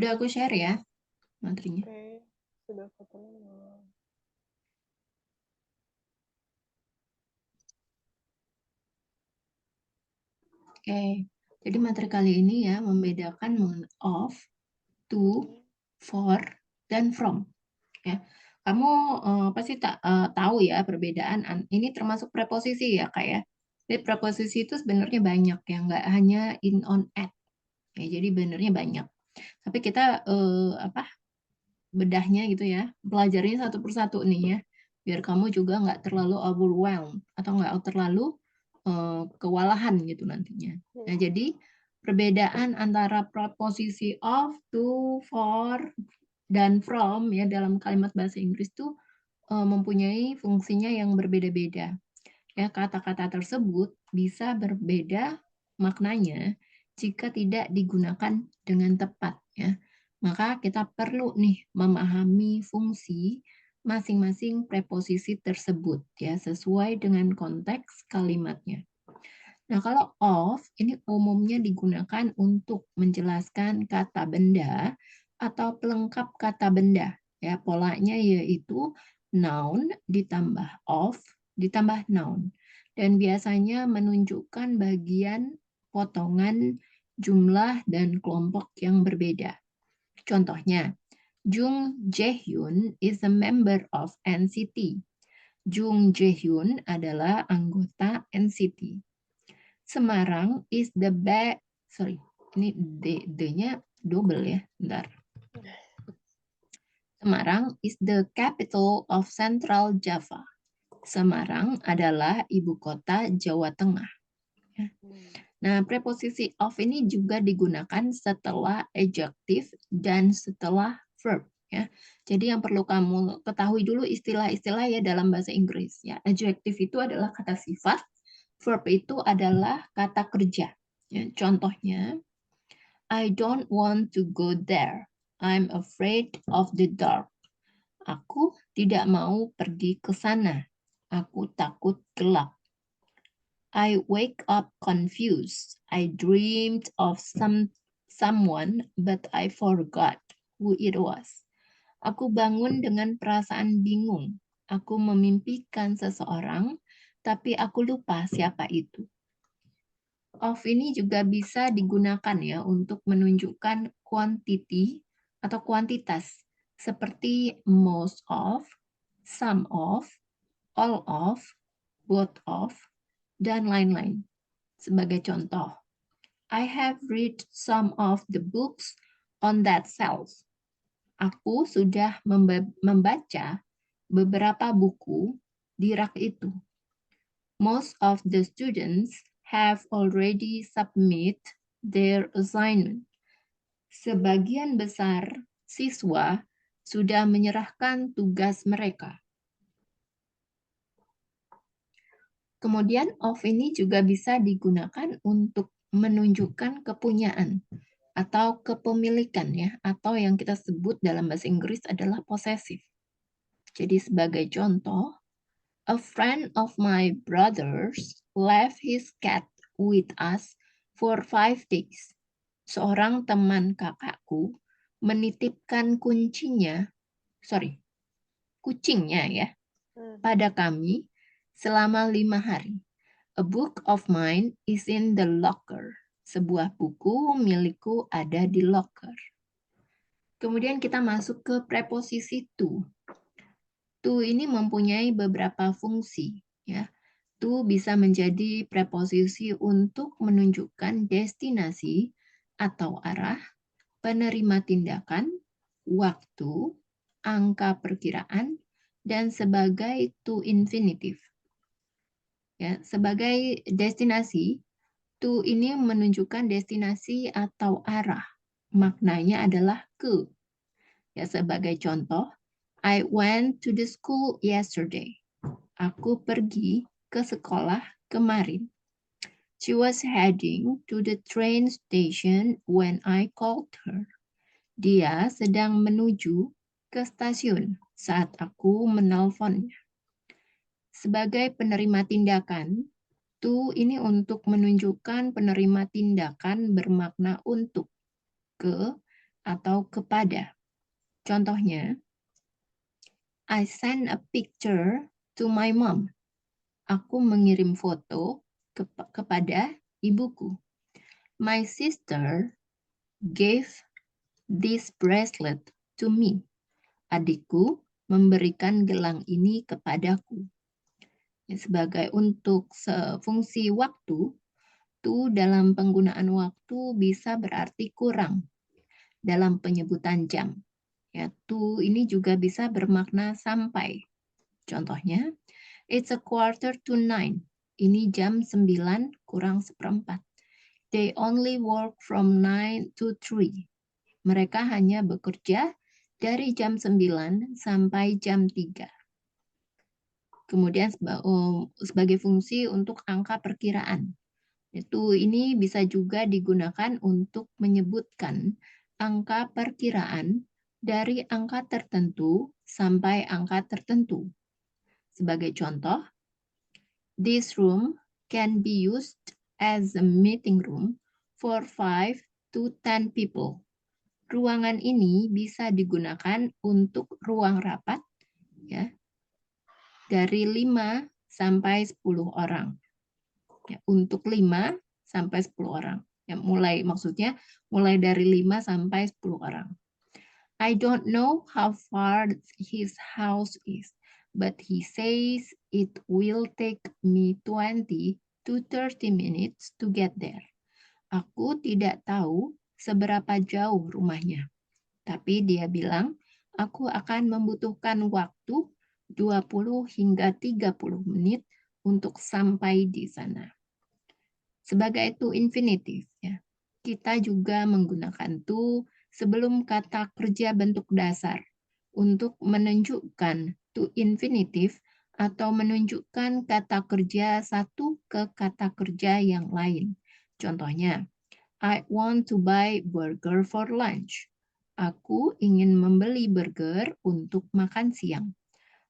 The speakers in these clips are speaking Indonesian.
Udah aku share ya materinya. Oke, sudah ketemu. Oke, jadi materi kali ini ya membedakan of, to, for, dan from. Ya, kamu pasti tahu ya perbedaan. Ini termasuk preposisi ya kak ya. Jadi preposisi itu sebenarnya banyak ya, nggak hanya in, on, at. Ya, jadi benernya banyak. Tapi kita bedahnya gitu ya, belajarnya satu persatu nih ya, biar kamu juga nggak terlalu overwhelmed atau nggak terlalu kewalahan gitu nantinya. Nah, jadi perbedaan antara preposisi of, to, for, dan from ya dalam kalimat bahasa Inggris tuh mempunyai fungsinya yang berbeda-beda. Ya, kata-kata tersebut bisa berbeda maknanya jika tidak digunakan dengan tepat ya. Maka kita perlu nih memahami fungsi masing-masing preposisi tersebut ya sesuai dengan konteks kalimatnya. Nah, kalau of ini umumnya digunakan untuk menjelaskan kata benda atau pelengkap kata benda. Ya, polanya yaitu noun ditambah of ditambah noun. Dan biasanya menunjukkan bagian, potongan, jumlah, dan kelompok yang berbeda. Contohnya, Jung Jae-hyun is a member of NCT. Jung Jae-hyun adalah anggota NCT. Semarang is the sorry, ini D-nya double ya, bentar. Semarang is the capital of Central Java. Semarang adalah ibu kota Jawa Tengah. Nah, preposisi of ini juga digunakan setelah adjective dan setelah verb. Ya. Jadi yang perlu kamu ketahui dulu istilah-istilah ya dalam bahasa Inggris. Ya. Adjective itu adalah kata sifat, verb itu adalah kata kerja. Ya. Contohnya, I don't want to go there. I'm afraid of the dark. Aku tidak mau pergi ke sana. Aku takut gelap. I wake up confused. I dreamed of someone, but I forgot who it was. Aku bangun dengan perasaan bingung. Aku memimpikan seseorang, tapi aku lupa siapa itu. Of ini juga bisa digunakan ya untuk menunjukkan quantity atau kuantitas seperti most of, some of, all of, both of, dan lain-lain. Sebagai contoh, I have read some of the books on that shelf. Aku sudah membaca beberapa buku di rak itu. Most of the students have already submit their assignment. Sebagian besar siswa sudah menyerahkan tugas mereka. Kemudian of ini juga bisa digunakan untuk menunjukkan kepunyaan atau kepemilikan ya, atau yang kita sebut dalam bahasa Inggris adalah possessive. Jadi sebagai contoh, a friend of my brothers left his cat with us for 5 days. Seorang teman kakakku menitipkan kucingnya ya, pada kami selama 5 hari. A book of mine is in the locker. Sebuah buku milikku ada di locker. Kemudian kita masuk ke preposisi to. To ini mempunyai beberapa fungsi ya. To bisa menjadi preposisi untuk menunjukkan destinasi atau arah, penerima tindakan, waktu, angka perkiraan, dan sebagai to infinitive. Ya, sebagai destinasi, to ini menunjukkan destinasi atau arah. Maknanya adalah ke. Ya, sebagai contoh, I went to the school yesterday. Aku pergi ke sekolah kemarin. She was heading to the train station when I called her. Dia sedang menuju ke stasiun saat aku menelponnya. Sebagai penerima tindakan, to ini untuk menunjukkan penerima tindakan bermakna untuk, ke, atau kepada. Contohnya, I send a picture to my mom. Aku mengirim foto kepada ibuku. My sister gave this bracelet to me. Adikku memberikan gelang ini kepadaku. Sebagai untuk fungsi waktu, to dalam penggunaan waktu bisa berarti kurang dalam penyebutan jam. Ya, to ini juga bisa bermakna sampai. Contohnya, it's a 8:45. Ini jam 9 kurang seperempat. They only work from 9 to 3. Mereka hanya bekerja dari jam 9 sampai jam 3. Kemudian sebagai fungsi untuk angka perkiraan. Ini bisa juga digunakan untuk menyebutkan angka perkiraan dari angka tertentu sampai angka tertentu. Sebagai contoh, this room can be used as a meeting room for 5 to 10 people. Ruangan ini bisa digunakan untuk ruang rapat ya, dari 5 sampai 10 orang. Ya, untuk 5 sampai 10 orang. Ya, maksudnya mulai dari 5 sampai 10 orang. I don't know how far his house is, but he says it will take me 20 to 30 minutes to get there. Aku tidak tahu seberapa jauh rumahnya, tapi dia bilang aku akan membutuhkan waktu 20 hingga 30 menit untuk sampai di sana. Sebagai to infinitive, ya. Kita juga menggunakan to sebelum kata kerja bentuk dasar untuk menunjukkan to infinitive atau menunjukkan kata kerja satu ke kata kerja yang lain. Contohnya, I want to buy burger for lunch. Aku ingin membeli burger untuk makan siang.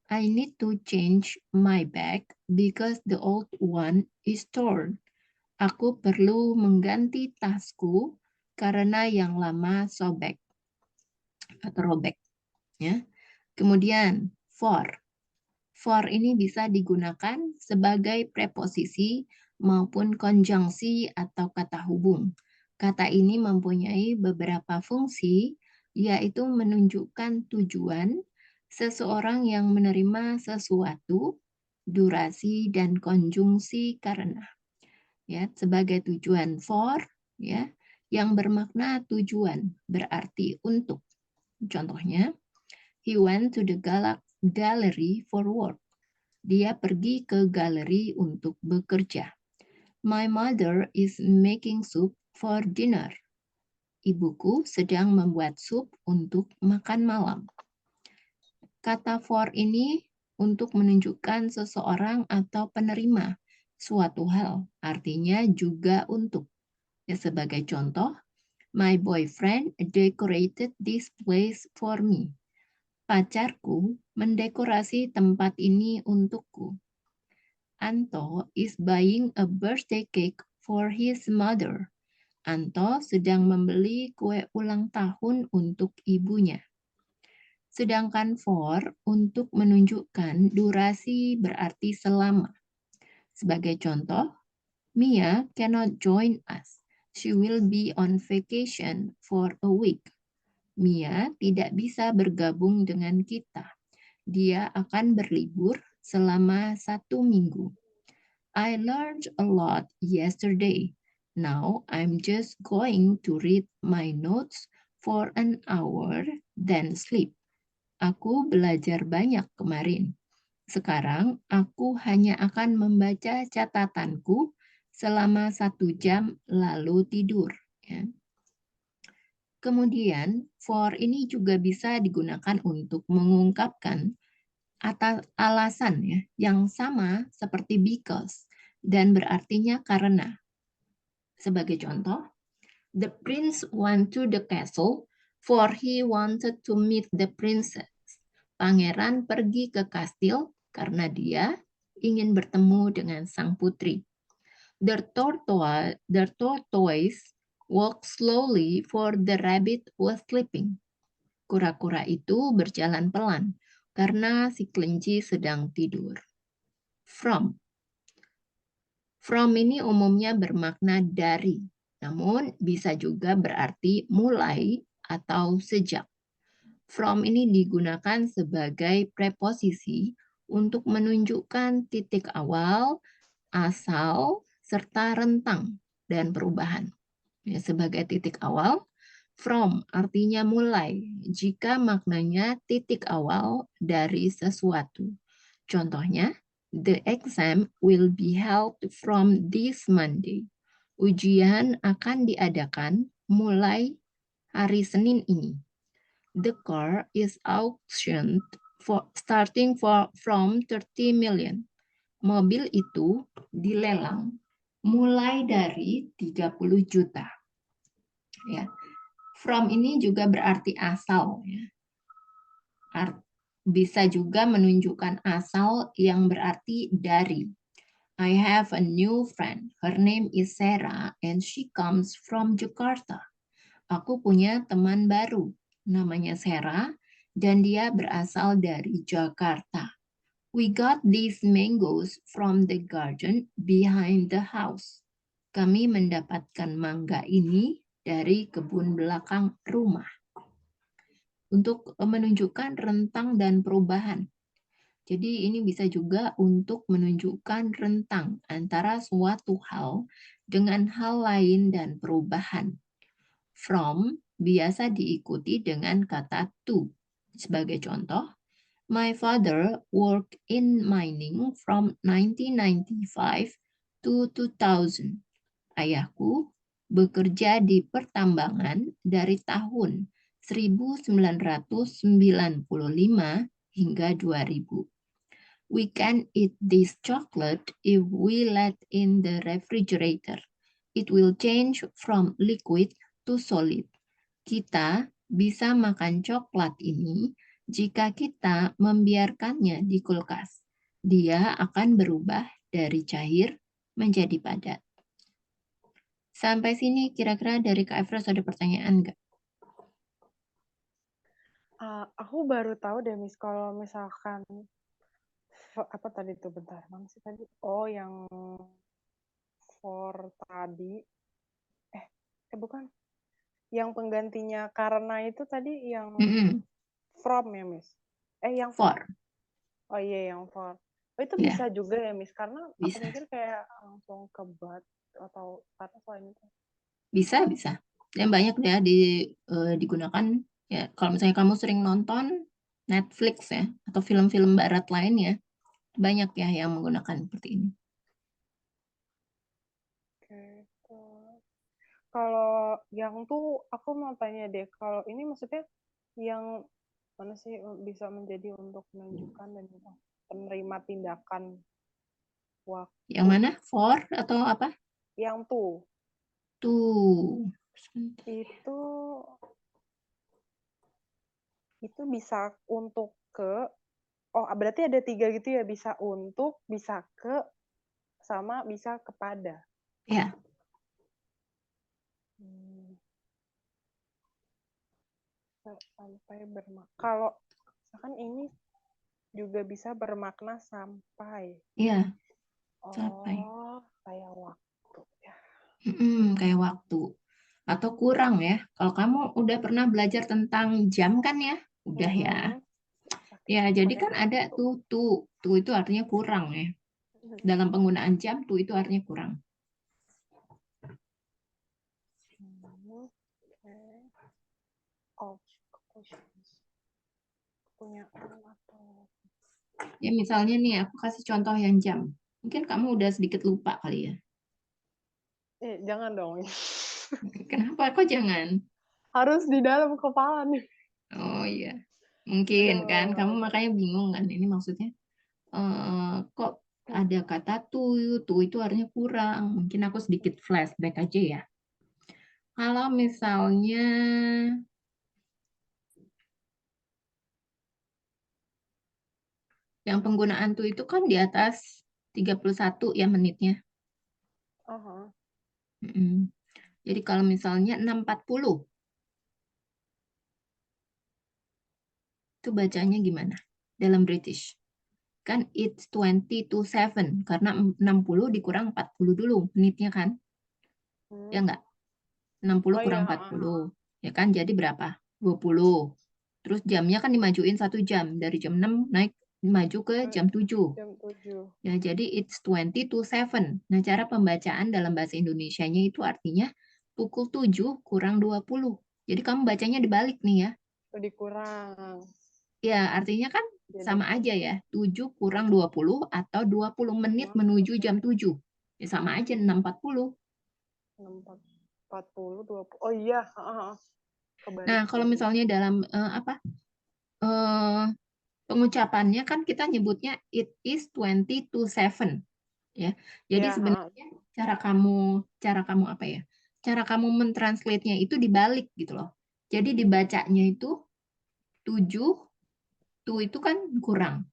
I need to change my bag because the old one is torn. Aku perlu mengganti tasku karena yang lama sobek atau robek. Ya. Kemudian for. For ini bisa digunakan sebagai preposisi maupun konjungsi atau kata hubung. Kata ini mempunyai beberapa fungsi, yaitu menunjukkan tujuan, seseorang yang menerima sesuatu, durasi, dan konjungsi karena. Ya, sebagai tujuan for, ya, yang bermakna tujuan, berarti untuk. Contohnya, he went to the gallery for work. Dia pergi ke galeri untuk bekerja. My mother is making soup for dinner. Ibuku sedang membuat sup untuk makan malam. Kata for ini untuk menunjukkan seseorang atau penerima suatu hal, artinya juga untuk. Ya, sebagai contoh, my boyfriend decorated this place for me. Pacarku mendekorasi tempat ini untukku. Anto is buying a birthday cake for his mother. Anto sedang membeli kue ulang tahun untuk ibunya. Sedangkan for untuk menunjukkan durasi berarti selama. Sebagai contoh, Mia cannot join us. She will be on vacation for a week. Mia tidak bisa bergabung dengan kita. Dia akan berlibur selama 1 minggu. I learned a lot yesterday. Now I'm just going to read my notes for an hour, then sleep. Aku belajar banyak kemarin. Sekarang aku hanya akan membaca catatanku selama 1 jam lalu tidur. Ya. Kemudian, for ini juga bisa digunakan untuk mengungkapkan alasan ya, yang sama seperti because dan berartinya karena. Sebagai contoh, the prince went to the castle for he wanted to meet the princess. Pangeran pergi ke kastil karena dia ingin bertemu dengan sang putri. The tortoise Walk slowly, for the rabbit was sleeping. Kura-kura itu berjalan pelan karena si kelinci sedang tidur. From. From ini umumnya bermakna dari, namun bisa juga berarti mulai atau sejak. From ini digunakan sebagai preposisi untuk menunjukkan titik awal, asal, serta rentang dan perubahan. Ya, sebagai titik awal, from artinya mulai jika maknanya titik awal dari sesuatu. Contohnya, the exam will be held from this Monday. Ujian akan diadakan mulai hari Senin ini. The car is auctioned from 30 million. Mobil itu dilelang mulai dari 30 juta. Ya. From ini juga berarti asal. Ya. Bisa juga menunjukkan asal yang berarti dari. I have a new friend. Her name is Sarah and she comes from Jakarta. Aku punya teman baru. Namanya Sarah dan dia berasal dari Jakarta. We got these mangoes from the garden behind the house. Kami mendapatkan mangga ini dari kebun belakang rumah. Untuk menunjukkan rentang dan perubahan. Jadi ini bisa juga untuk menunjukkan rentang antara suatu hal dengan hal lain dan perubahan. From biasa diikuti dengan kata to. Sebagai contoh, my father worked in mining from 1995 to 2000. Ayahku bekerja di pertambangan dari tahun 1995 hingga 2000. We can eat this chocolate if we let in the refrigerator. It will change from liquid to solid. Kita bisa makan coklat ini jika kita membiarkannya di kulkas. Dia akan berubah dari cair menjadi padat. Sampai sini kira-kira dari Kak Efros ada pertanyaan nggak? Aku baru tahu deh, Miss, kalau misalkan apa tadi tuh, bentar, mana sih tadi? Oh, yang for tadi. Bukan. Yang penggantinya karena itu tadi yang from ya, Miss? Yang For. Oh iya, yang for. Oh, itu Ya, bisa juga ya, Miss? Karena aku bisa. mikir kayak langsung ke but atau karena selain itu. Bisa, bisa. Dan banyak ya digunakan ya kalau misalnya kamu sering nonton Netflix ya atau film-film barat lainnya, banyak ya yang menggunakan seperti ini. Oke. Kalau yang tuh aku mau tanya deh, kalau ini maksudnya yang mana sih bisa menjadi untuk menunjukkan dan penerima tindakan waktu Yang mana? For atau apa? yang tuh Tuh. itu bisa untuk ke berarti ada 3 gitu ya, bisa untuk, bisa ke, sama bisa kepada. Ya, Sampai bermakna. Kalau misalkan ini juga bisa bermakna sampai. ya, sampai. Kayak waktu ya. Kayak waktu. Atau kurang ya. Kalau kamu udah pernah belajar tentang jam kan ya? Udah ya. Ya, jadi kan ada tuh. Tuh itu artinya kurang ya. Dalam penggunaan jam, tuh itu artinya kurang. Ya misalnya nih, aku kasih contoh yang jam. Mungkin kamu udah sedikit lupa kali ya. Jangan dong. Kenapa? Kok jangan? Harus di dalam kepala nih. Oh iya. Mungkin kan, kamu Aduh. makanya bingung kan. Ini maksudnya, kok ada kata tuh itu artinya kurang. Mungkin aku sedikit flashback aja ya. Kalau misalnya yang penggunaan tuh itu kan di atas 31 ya menitnya. Uh-huh. Jadi kalau misalnya 640, itu bacanya gimana? Dalam British. Kan it's 20 to 7, karena 60 dikurang 40 dulu menitnya kan? Ya Hmm. enggak? 60 Oh kurang iya, 40. Ya kan jadi berapa? 20. Terus jamnya kan dimajuin 1 jam. Dari jam 6 naik maju ke jam 7. jam 7. Ya, jadi it's 20 to 7. Nah, cara pembacaan dalam bahasa Indonesianya itu artinya pukul 7 kurang 20. Jadi kamu bacanya dibalik nih ya. Dikurang. Ya, artinya kan Jadi sama aja ya. 7 kurang 20 atau 20 menit menuju jam 7. Ya sama aja 6.40. 40, 20. Oh iya, kebalik. Nah, kalau misalnya dalam pengucapannya kan kita nyebutnya it is 20 to 7 ya. Jadi Iya, sebenarnya cara kamu apa ya? Cara kamu mentranslate-nya itu dibalik gitu loh. Jadi dibacanya itu 7, to itu kan kurang.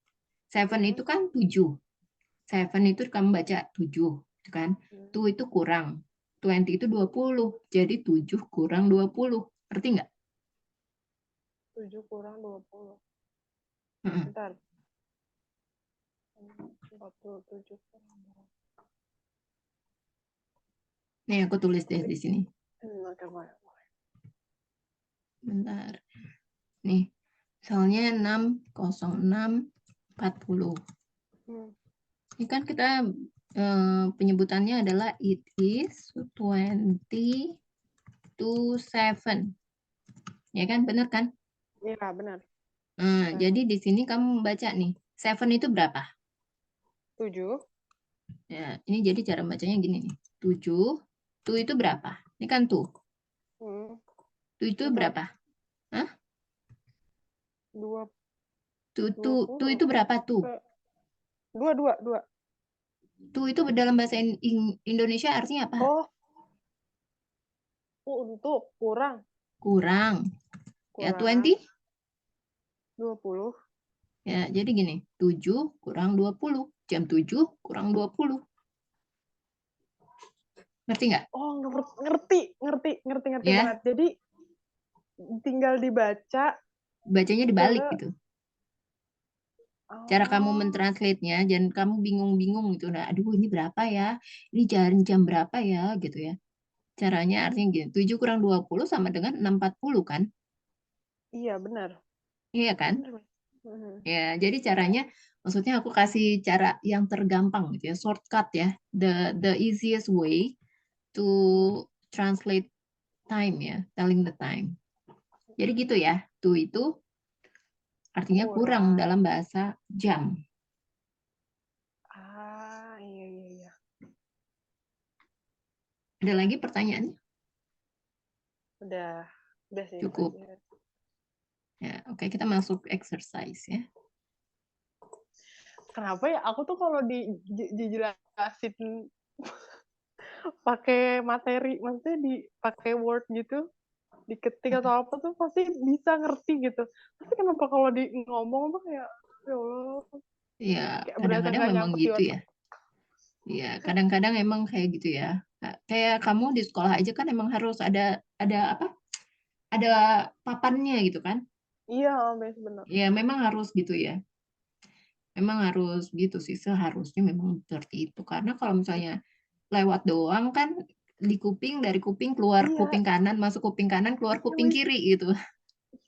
7 itu kan 7. 7 itu kamu baca 7, gitu kan? To itu kurang. 20 itu 20. Jadi 7 kurang 20. Ngerti nggak? 7 kurang 20. Heeh. Bentar. 47 kurang 20. Nih aku tulis deh di sini. Oke, boleh. Bentar. Nih, misalnya 606.40. Ini kan kita penyebutannya adalah it is 20 to 7. Ya kan, benar kan? Iya, benar. Jadi di sini kamu baca nih, 7 itu berapa? 7. Ya, ini jadi cara bacanya gini nih. 7, to itu berapa? Ini kan to. To itu Bentar. berapa? Hah? 20. To itu berapa tuh? 2. To itu dalam bahasa Indonesia artinya apa? Oh, untuk kurang. Kurang. Ya, Kurang 20. 20. Ya, jadi gini, 7 kurang 20. Jam 7 kurang 20. Ngerti nggak? Oh, ngerti Ya, banget. Jadi tinggal dibaca bacanya dibalik ke gitu. Cara kamu oh, mentranslate-nya, dan kamu bingung-bingung gitu. Nah, aduh ini berapa ya? Ini jam berapa ya? Gitu ya. Caranya artinya gini, 7 kurang 20 sama dengan 6.40 kan? iya benar. Iya kan? Benar. Ya, jadi caranya, maksudnya aku kasih cara yang tergampang gitu ya, shortcut ya. The easiest way to translate time ya, telling the time. Jadi gitu ya, to itu artinya kurang Kurang. dalam bahasa jam. Iya. Ada lagi pertanyaannya? Udah sih itu Cukup. aja. Ya, oke, kita masuk exercise ya. Kenapa ya aku tuh kalau dijelasin pakai materi, maksudnya dipakai word gitu, diketik atau apa tuh pasti bisa ngerti gitu. Tapi kenapa kalau di ngomong tuh kayak ya Allah, Ya, kayak berasa kadang-kadang nggak memang nyangkut di gitu otak. ya. Ya, kadang-kadang emang kayak gitu ya. Kayak kamu di sekolah aja kan emang harus ada apa? Ada papannya gitu kan? Iya, benar. Ya, memang harus gitu ya. Memang harus gitu sih, seharusnya memang seperti itu. Karena kalau misalnya lewat doang kan di kuping, dari kuping keluar Iya, kuping kanan, masuk kuping kanan, keluar kuping iya, kiri gitu.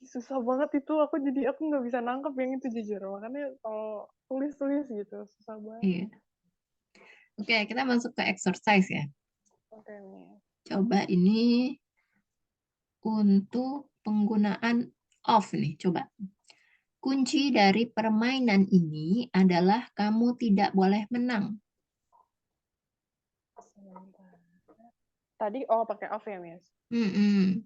susah banget itu. Aku nggak bisa nangkep yang itu jujur. Makanya kalau tulis gitu susah banget. Iya. Oke, kita masuk ke exercise ya. Oke nih. Coba ini untuk penggunaan off nih, coba. Kunci dari permainan ini adalah kamu tidak boleh menang. Tadi pakai off ya, Miss. Mm-mm.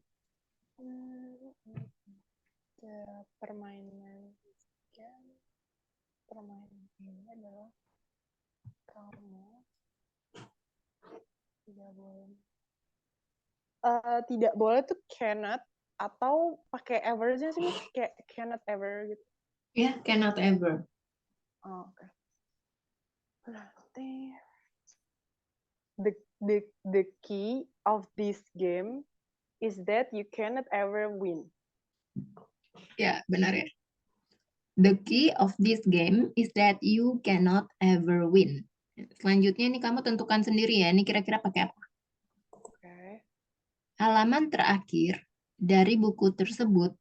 Permainan ini adalah kamu tidak boleh tuh cannot atau pakai ever aja sih, Miss? Kayak cannot ever gitu. Ya, cannot ever. Oke. Berarti the the key of this game is that you cannot ever win. Ya, benar ya. The key of this game is that you cannot ever win. Selanjutnya ini kamu tentukan sendiri ya. Ini kira-kira pakai apa? Oke. Halaman terakhir dari buku tersebut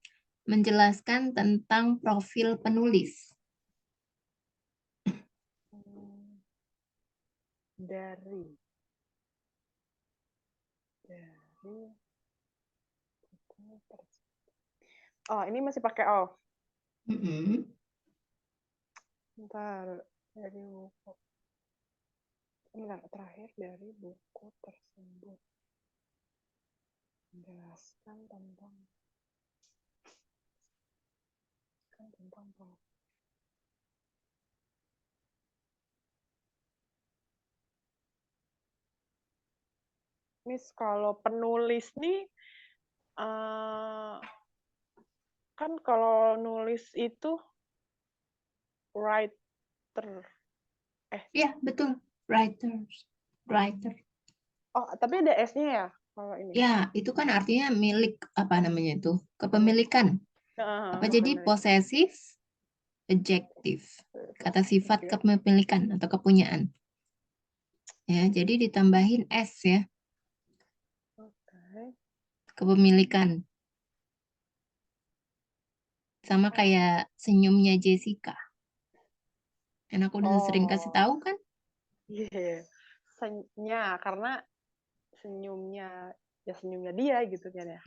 menjelaskan tentang profil penulis. Dari oh, ini masih pakai oh. Ntar dari buku. Bentar, terakhir dari buku tersebut. Menjelaskan tentang Miss, kalau penulis nih kan kalau nulis itu writer. Ya, betul. Writer. Oh, tapi ada S-nya ya kalau ini? Ya, itu kan artinya milik, apa namanya itu? Kepemilikan. Apa jadi posesif, adjektif. Kata sifat kepemilikan atau kepunyaan. Ya, jadi ditambahin S ya. Oke. Kepemilikan. Sama kayak senyumnya Jessica. Kan aku udah sering kasih tahu kan? Iya. Karena senyumnya dia gitu kan ya.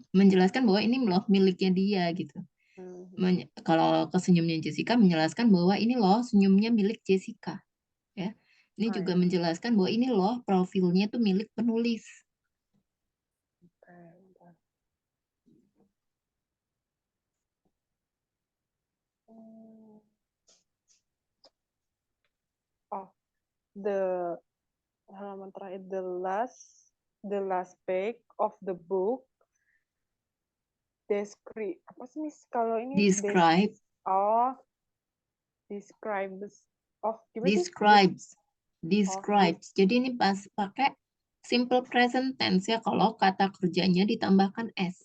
Menjelaskan bahwa ini loh miliknya dia gitu. Kalau ke senyumnya Jessica menjelaskan bahwa ini loh senyumnya milik Jessica. Ya. Ini juga menjelaskan bahwa ini loh profilnya tuh milik penulis. Oh, halaman terakhir the last page of the book apa sih Miss kalau ini Describe. Describes. Oh, gimana sih? Describes. Jadi ini pas pakai simple present tense ya kalau kata kerjanya ditambahkan S.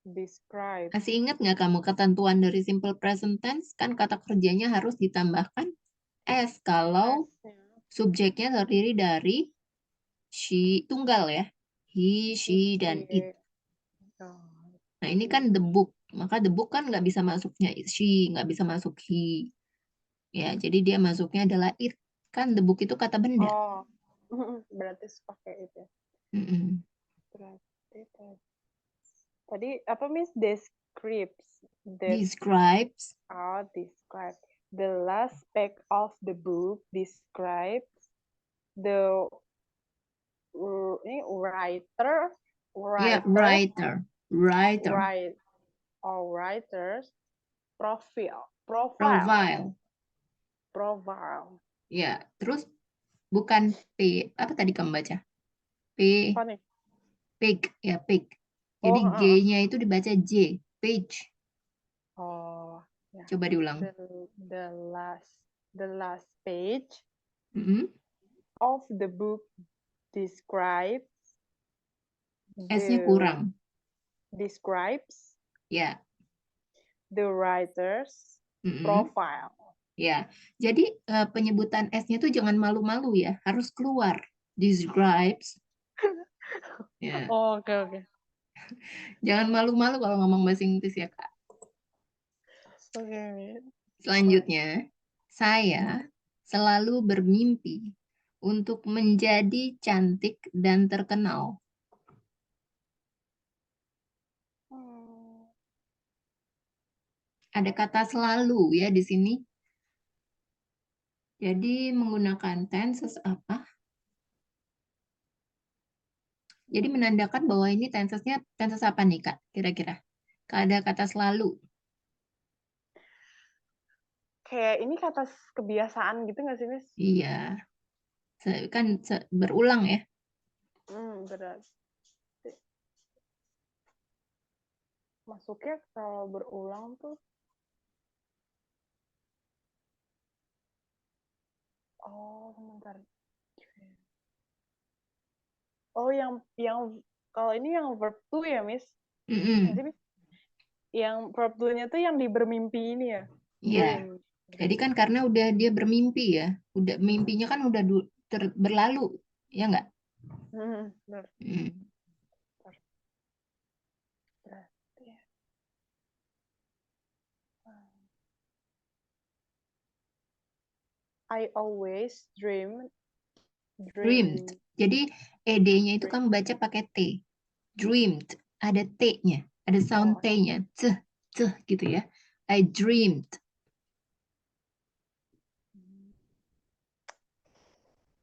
Describe. Masih ingat nggak kamu ketentuan dari simple present tense? Kan kata kerjanya harus ditambahkan S kalau subjeknya terdiri dari she tunggal ya. He, she, dan it. Nah ini kan the book. Maka the book kan nggak bisa masuknya she, nggak bisa masuk he. Ya, jadi dia masuknya adalah it. Kan the book itu kata benda. Oh, berarti pakai itu. Berarti tadi apa Miss? Describes. Describes. Describe. The last page of the book describes the writer. Yeah, writer. Writer's profile. Ya, terus bukan P. Apa tadi kamu baca? P. Apa nih? Pig. Ya, pig. Jadi G-nya itu dibaca J. Page. Oh, ya. Coba diulang. The last page of the book describes. S-nya kurang. Describes. Ya. The writer's profile. Ya, jadi penyebutan S-nya tuh jangan malu-malu ya, harus keluar. Describes. Ya. Oh, oke. Jangan malu-malu kalau ngomong bahasa Inggris ya, Kak. Oke. Selanjutnya, saya selalu bermimpi untuk menjadi cantik dan terkenal. Ada kata selalu ya di sini. Jadi menggunakan tenses apa? Jadi menandakan bahwa ini tensesnya tenses apa nih Kak? Kira-kira. Ada kata selalu. Kayak ini kata kebiasaan gitu nggak sih, Miss? Iya. Kan berulang ya. Berarti masuknya kalau berulang tuh sebentar. Oh, yang kalau ini yang verb to ya, Miss? Mm-mm. Nanti, Miss? Yang verb to-nya tuh yang di bermimpi ini ya? Iya. Dream. Jadi kan karena udah dia bermimpi ya, udah mimpinya kan udah berlalu, ya nggak? Benar. Mm. Berarti ya. I always dream. Dreamed. Jadi ed-nya itu kamu baca pakai t. Dreamed. Ada t-nya, ada sound Oh, t-nya. Ceh gitu ya. I dreamed.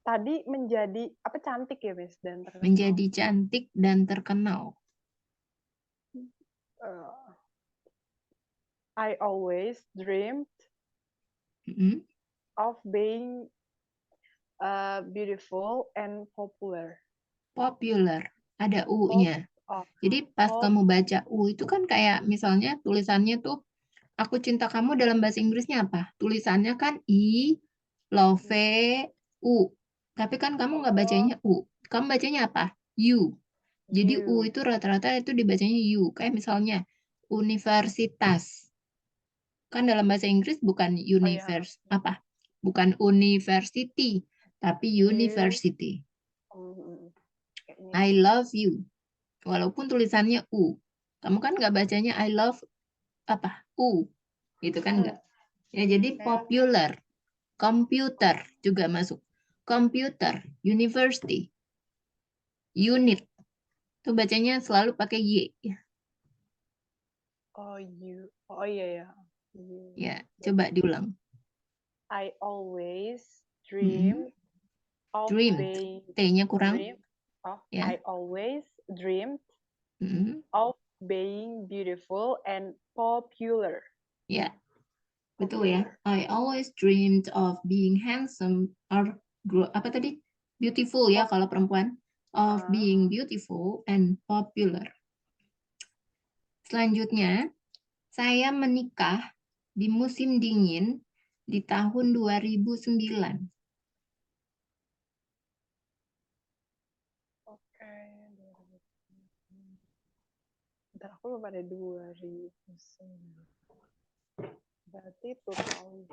tadi menjadi apa cantik ya, Miss, dan terkenal. Menjadi cantik dan terkenal. I always dreamed Mm-mm. of being beautiful and popular. Popular. Ada u-nya. Oh, Jadi pas pop. kamu baca u itu kan kayak misalnya tulisannya tuh aku cinta kamu dalam bahasa Inggrisnya apa? Tulisannya kan I, love, U. Tapi kan kamu nggak Oh, bacanya U. Kamu bacanya apa? U. Jadi U you. itu rata-rata itu dibacanya U. Kayak misalnya universitas. Kan dalam bahasa Inggris bukan Oh ya, apa? Bukan university, tapi you. university. Kayaknya I sih. love you. Walaupun tulisannya U. Kamu kan nggak bacanya I love apa? U. Gitu kan nggak? Ya, jadi Ya, popular. Computer juga masuk. Computer, university, unit. Itu bacanya selalu pakai Y. oh you. Oh iya ya. You. Ya, coba diulang. I always Mm-mm. dream of Dreamed. being T-nya kurang. dream. Oh, Ya. I always dreamed Mm-mm. of being beautiful and popular. Ya, betul ya. Popular. I always dreamed of being handsome or apa tadi? Beautiful ya Pop. kalau perempuan. Of being beautiful and popular. Selanjutnya, saya menikah di musim dingin di tahun 2009. Oke. Bentar, aku lupa ada 2009. Berarti 2000.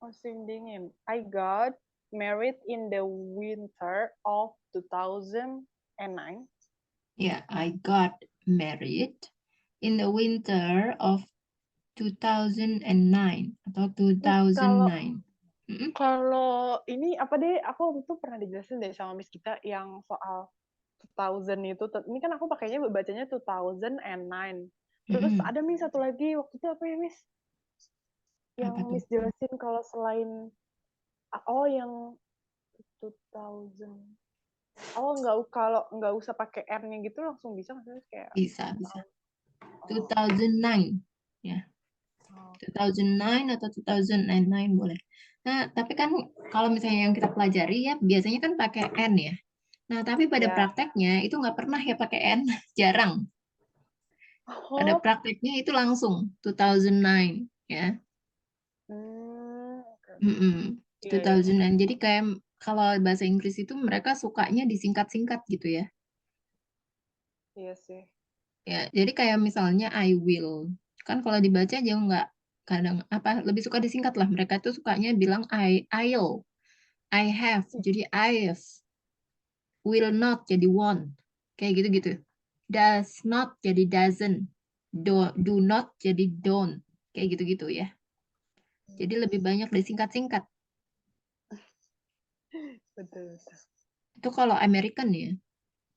Musim dingin. I got married in the winter of 2009. Ya, I got married in the winter of 2009 atau Miss, kalau 2009. Mm-mm. kalau ini apa deh? Aku waktu itu pernah dijelasin deh sama Miss kita yang soal 2000 itu. Ini kan aku pakainya bacanya 2009. Terus Mm-mm. ada Miss satu lagi waktu itu apa ya, Miss? Yang Apa tuh? Miss jelasin kalau selain yang 2000. Oh, kalau nggak usah pakai R-nya gitu langsung bisa nggak sih? Kayak Bisa, bisa. 2000. 2009. Ya, 2009 atau 2009 boleh. Nah, tapi kan kalau misalnya yang kita pelajari ya biasanya kan pakai N ya. Nah, tapi pada Ya. prakteknya itu nggak pernah ya pakai N, jarang. Pada Oh. prakteknya itu langsung 2009 ya. Oke. Mm-mm. Iya, iya. 2009. Jadi kayak kalau bahasa Inggris itu mereka sukanya disingkat-singkat gitu ya. Iya sih. Ya, jadi kayak misalnya I will. Kan kalau dibaca aja nggak kadang apa lebih suka disingkat lah. Mereka tuh sukanya bilang I'll, I have. Jadi I've, will not jadi won't. Kayak gitu-gitu. Does not jadi doesn't. Do not jadi don't. Kayak gitu-gitu ya. Jadi lebih banyak disingkat-singkat. Betul, betul. Itu kalau American ya.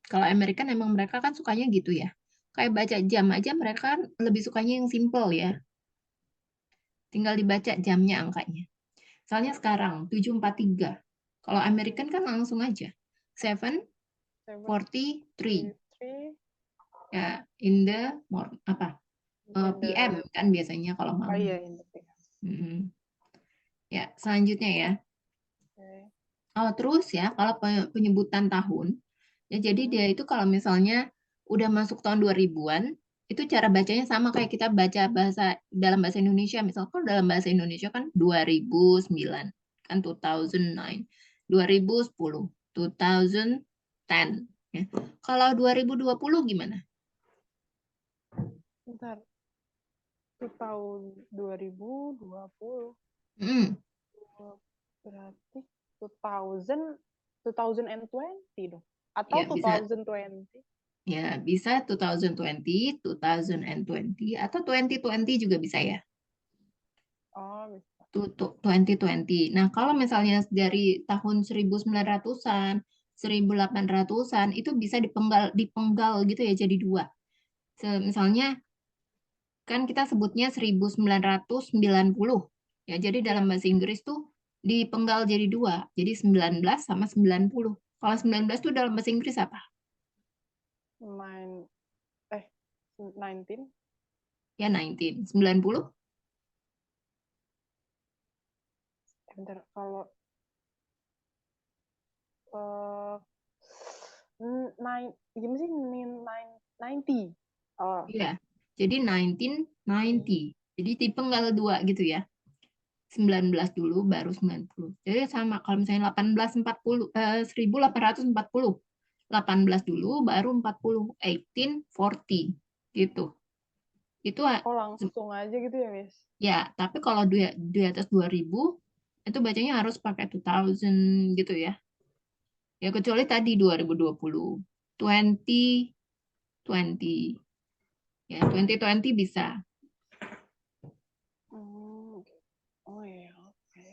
Kalau American emang mereka kan sukanya gitu ya. Kayak baca jam aja mereka kan lebih sukanya yang simple ya. Tinggal dibaca jamnya angkanya. Soalnya sekarang 7:43. Kalau American kan langsung aja. 7:43. 73 Ya, in the apa? in PM the. kan biasanya kalau Oh malam. iya, in the PM. Mm-mm. Ya, selanjutnya ya. Oke. Oh, terus ya, kalau penyebutan tahun, ya jadi dia itu kalau misalnya udah masuk tahun 2000-an, Itu cara bacanya sama kayak kita baca dalam bahasa Indonesia. Misal kalau dalam bahasa Indonesia kan 2009, kan 2009, 2010, 2010. Ya. Kalau 2020 gimana? Bentar. Itu tahun 2020. Hmm, Berarti 2000, 2020 dong. Atau ya bisa 2020. ya bisa 2020, 2020 atau 2020 juga bisa ya. Oh, bisa. 2020. Nah, kalau misalnya dari tahun 1900-an, 1800-an itu bisa dipenggal gitu ya jadi dua. Misalnya kan kita sebutnya 1990. Ya, jadi dalam Iya. bahasa Inggris tuh dipenggal jadi dua. Jadi 19 sama 90. Kalau 19 tuh dalam bahasa Inggris apa? Nine, 19. Ya, 19. 90. Bentar, kalau gimana sih? 90. Oh, Iya. Jadi 1990. Jadi dipenggal dua gitu ya. 19 dulu baru 90. Jadi sama kalau misalnya 1840 1840. 18 dulu baru 40. 1840 gitu. Itu oh langsung aja gitu ya, Miss? ya, tapi kalau di atas 2000 itu bacanya harus pakai 2000 gitu ya. Ya kecuali tadi 2020. 2020. Ya, 2020 bisa. Hmm, oh ya, oke.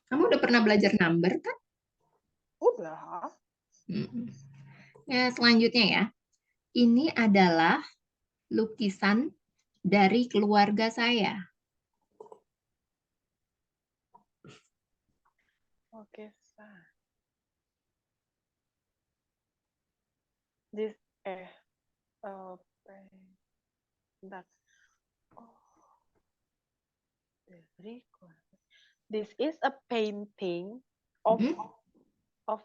Kamu udah pernah belajar number kan? Udah. Hmm. Ya, selanjutnya ya. Ini adalah lukisan dari keluarga saya. Oke, this eh uh, bentar. Oh, very cool. This is a painting of Mhm.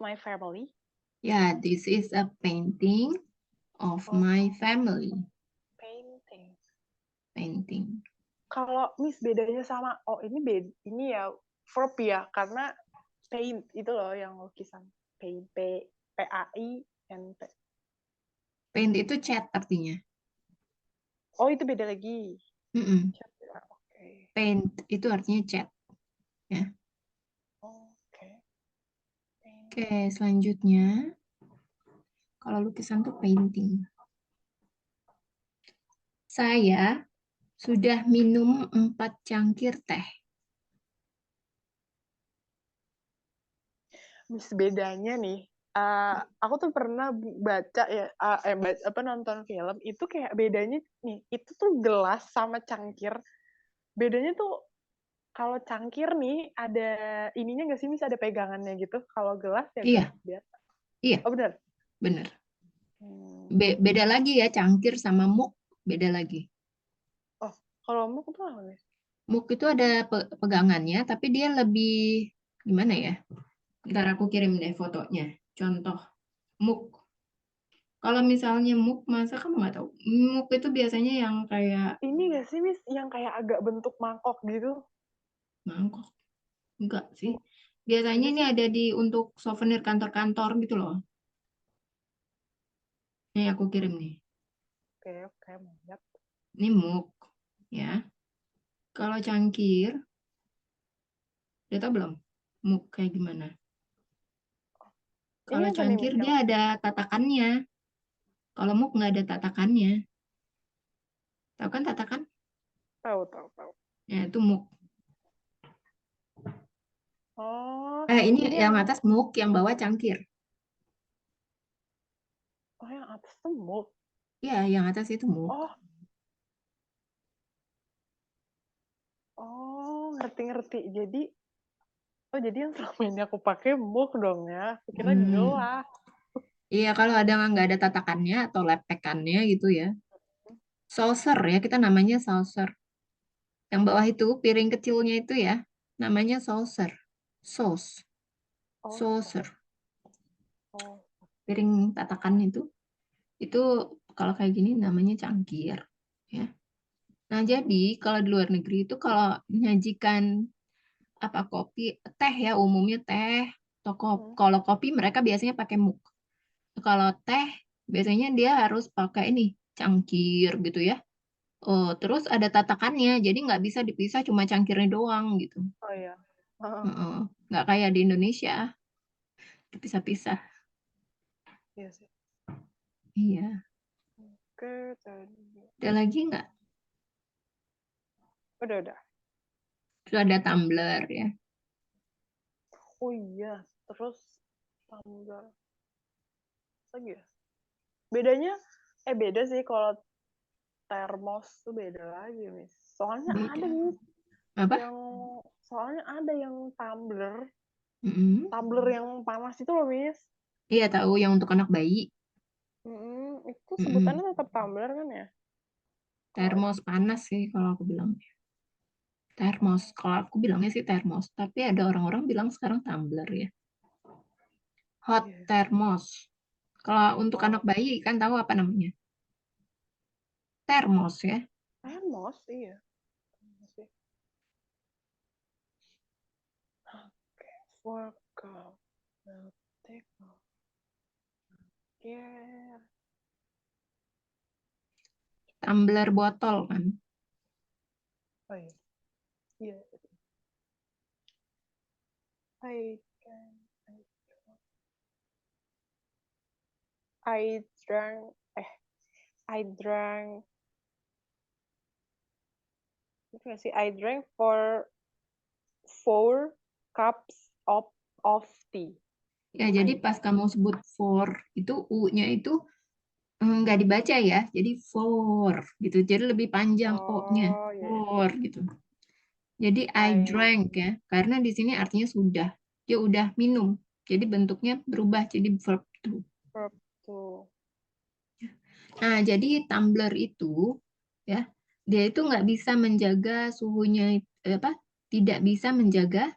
my family. Ya, this is a painting of Of my family. painting. Painting. Kalau Miss bedanya sama, oh ini ya verb ya, karena paint itu loh yang lukisan. Paint, P-A-I-N-T. Paint itu cat artinya. Oh, itu beda lagi. Mm-mm. Oke. Paint itu artinya cat. Ya. Oke. Paint. Oke, selanjutnya. Kalau lukisan tuh painting. Saya sudah minum 4 cangkir teh. Miss bedanya nih, aku tuh pernah baca ya, nonton film itu kayak bedanya nih, itu tuh gelas sama cangkir. Bedanya tuh kalau cangkir nih ada ininya nggak sih, Miss, ada pegangannya gitu. Kalau gelas ya gelas Iya, biasa. iya, Oh benar. bener. Hmm. Beda lagi ya, cangkir sama muk, beda lagi. Oh, kalau muk itu apa, Miss? Muk itu ada pegangannya, tapi dia lebih, gimana ya? Ntar aku kirim deh fotonya. Contoh, muk. Kalau misalnya muk, masa kamu nggak tahu? Muk itu biasanya yang kayak Ini nggak sih, Miss, yang kayak agak bentuk mangkok gitu? mangkok. Enggak sih. Bu- Biasanya Ada ini sih. ada di untuk souvenir kantor-kantor gitu loh. Nih aku kirim nih. Oke, oke, mau lihat. Ini muk. Ya. Kalau cangkir, udah tau belum? Muk kayak gimana? Ini Kalau apa nih, cangkir Miss? dia ada tatakannya. Kalau muk nggak ada tatakannya. Tahu kan tatakan? Tahu, tahu, tahu. Ya, itu muk. Oh, Ini ini yang yang atas muk, yang bawah cangkir. yang atas tuh muk. Ya, yang atas itu muk. Oh, oh, ngerti-ngerti. Jadi yang selama ini aku pakai muk dong ya. Aku kira Hmm. gelas. Iya, kalau ada nggak ada tatakannya atau lepekannya gitu ya. Saucer ya, kita namanya saucer. Yang bawah itu, piring kecilnya itu ya, namanya saucer. Sauce. Oh, Saucer. oh. Piring tatakan itu Kalau kayak gini namanya cangkir. Ya. Nah, jadi kalau di luar negeri itu kalau menyajikan apa kopi, teh ya umumnya teh. Kalau kopi mereka biasanya pakai mug. Kalau teh biasanya dia harus pakai ini cangkir gitu ya. Oh, terus ada tatakannya, jadi nggak bisa dipisah cuma cangkirnya doang gitu. Oh iya. Heeh. Heeh. Nggak kayak di Indonesia, dipisah-pisah. Iya sih. Iya. Oke, tadi. Ada lagi nggak? Udah. Terus ada tumbler ya. Oh iya, terus tumbler lagi ya. Bedanya, beda sih kalau termos tuh beda lagi, Miss. Soalnya Beda. ada Miss Apa? yang soalnya ada yang tumbler, Mm-mm. tumbler yang panas itu loh, Miss. Iya tahu yang untuk anak bayi. Itu Mm-mm. sebutannya tetap tumbler kan ya? Kalau Termos panas sih kalau aku bilang. Termos. Kalau aku bilangnya sih termos. Tapi ada orang-orang bilang sekarang tumbler ya. Hot iya. thermos. Kalau untuk anak Oh, bayi kan tahu apa namanya? Termos ya. termos iya. Masih. Oke, workout. Take off. Yeah. Tumbler botol kan. Oh iya. Iya. I can. I drank. I drank. Itu nggak sih? I drank for 4 cups of tea. Ya, jadi I. pas kamu sebut for itu U-nya itu nggak dibaca ya. Jadi for gitu. Jadi lebih panjang O-nya. Oh iya. For gitu. Jadi I I. drank ya. Karena di sini artinya sudah. Dia udah minum. Jadi bentuknya berubah jadi verb to. Verb to. Nah, jadi tumbler itu ya, dia itu nggak bisa menjaga suhunya apa? Tidak bisa menjaga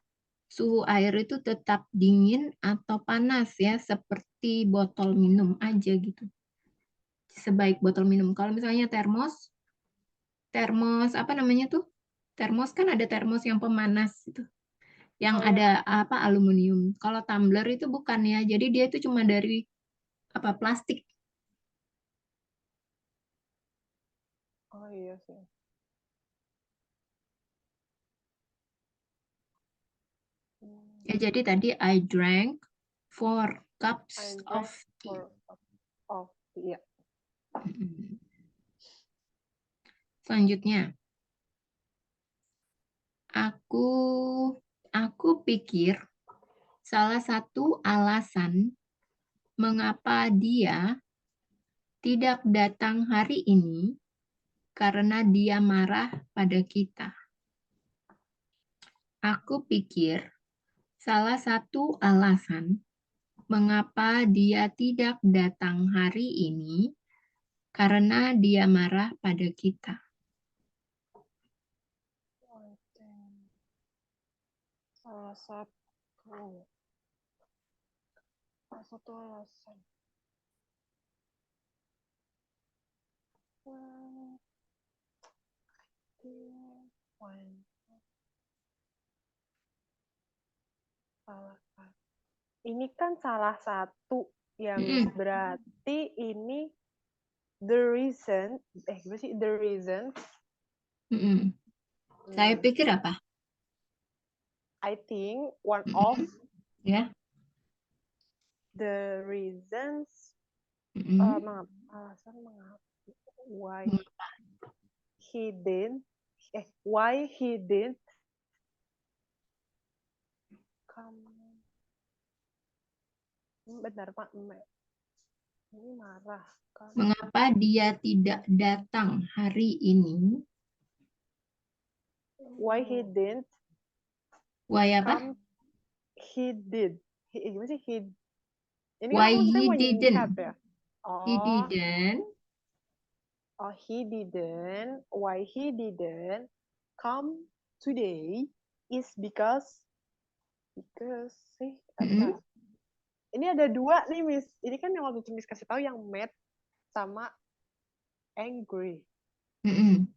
suhu air itu tetap dingin atau panas ya, seperti botol minum aja gitu. Sebaik botol minum. Kalau misalnya termos, termos apa namanya tuh? Termos kan ada termos yang pemanas itu, yang Oh ada iya. apa aluminium. Kalau tumbler itu bukan ya. Jadi dia itu cuma dari apa plastik. Oh iya sih. Ya, jadi tadi I drank 4 cups I of drank tea. 4 cups of tea. Iya. Mm-mm. Selanjutnya, aku aku pikir salah satu alasan mengapa dia tidak datang hari ini karena dia marah pada kita. Aku pikir salah satu alasan mengapa dia tidak datang hari ini karena dia marah pada kita. I think salah satu. Salah satu alasan. Hmm, one. Salah satu. Ini kan salah satu ya, Miss. Mm-mm. Berarti ini the reason. Gimana sih? The reason. Mm-mm. Saya pikir apa? I think one of Mm-mm. Ya. the reasons Mm-mm. alasan mengapa why he didn't why he didn't come. Bentar Pak, ini marah kan. Mengapa dia tidak datang hari ini? Why he didn't Why apa? come. He did. Gimana sih he? Ini kan Why aku he ceritanya melihat didn't? ya. He Oh, didn't. he didn't. Why he didn't come today is because sih Mm-mm. bentar. Ini ada dua nih, Miss. Ini kan yang waktu Miss kasih tahu yang Matt sama angry. Mm-mm.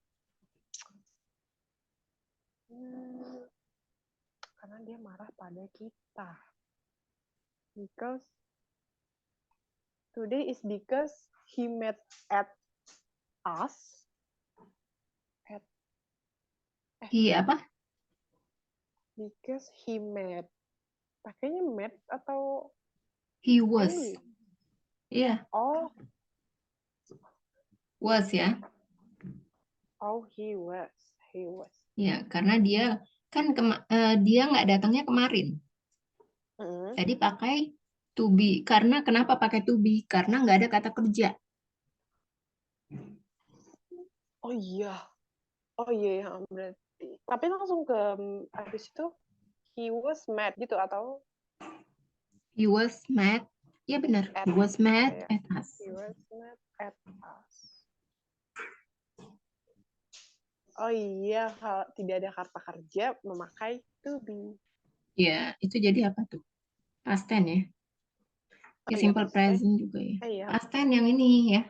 Karena dia marah pada kita. Because today is because he mad at us. Apa? Because he mad. Pakainya mad atau He was. angry? Iya, Oh, was ya. he was. Ya, karena dia kan dia nggak datangnya kemarin. Tadi pakai to be. Karena kenapa pakai to be? Karena nggak ada kata kerja. Oh iya ya, berarti. Tapi langsung ke habis itu he was mad gitu atau He was mad. Ya benar. He was mad at us. he was mad at us. Oh iya, kalau tidak ada kata kerja memakai to be. Ya, itu jadi apa tuh? Past tense ya. Ya, simple present juga ya. Iya. Past tense yang ini ya.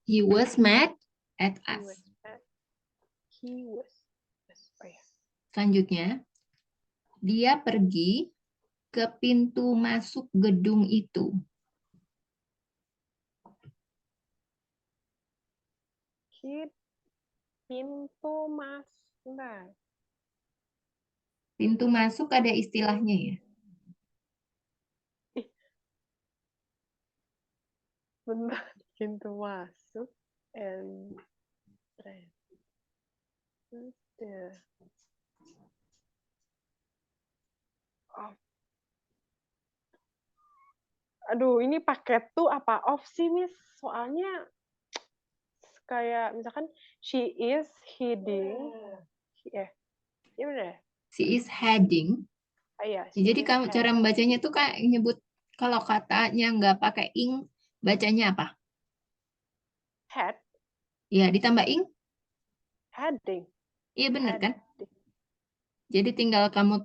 He was mad at He us. was mad. He was. Oh iya. Selanjutnya, dia pergi ke pintu masuk gedung itu. Pintu masuk. Nah, Pintu masuk ada istilahnya ya. benar. Pintu masuk and oh. Aduh, ini paket tuh apa off sih, Miss? Soalnya kayak misalkan she is heading. Iya bener. She is heading. Iya, Ya, jadi kamu cara membacanya tuh kayak nyebut kalau katanya nggak pakai ing, bacanya apa? head, Ya, ditambah ing. heading. Iya benar kan? Jadi tinggal kamu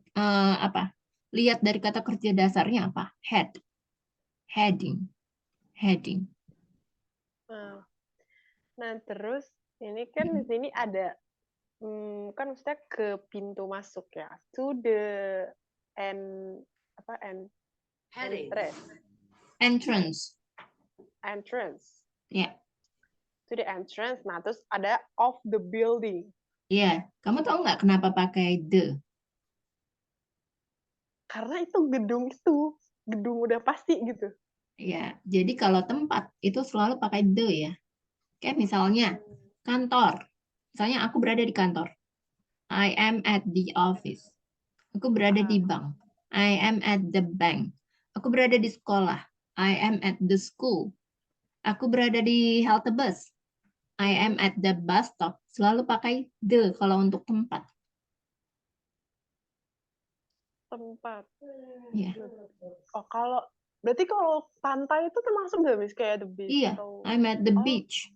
apa? Lihat dari kata kerja dasarnya apa? Head, heading, heading. Nah, terus ini kan di sini ada kan maksudnya ke pintu masuk ya. To the and apa Entrance. entrance. Ya, To the entrance. Nah, terus ada of the building. iya. Kamu tahu nggak kenapa pakai the? Karena itu gedung udah pasti gitu. Ya, jadi kalau tempat itu selalu pakai the ya. Kayak misalnya kantor. Misalnya aku berada di kantor. I am at the office. Aku berada di bank. I am at the bank. Aku berada di sekolah. I am at the school. Aku berada di halte bus. I am at the bus stop. Selalu pakai the kalau untuk tempat. Tempat. Iya. Oh, berarti kalau pantai itu termasuk nggak, Miss? Kayak the beach Iya, atau I'm at the beach.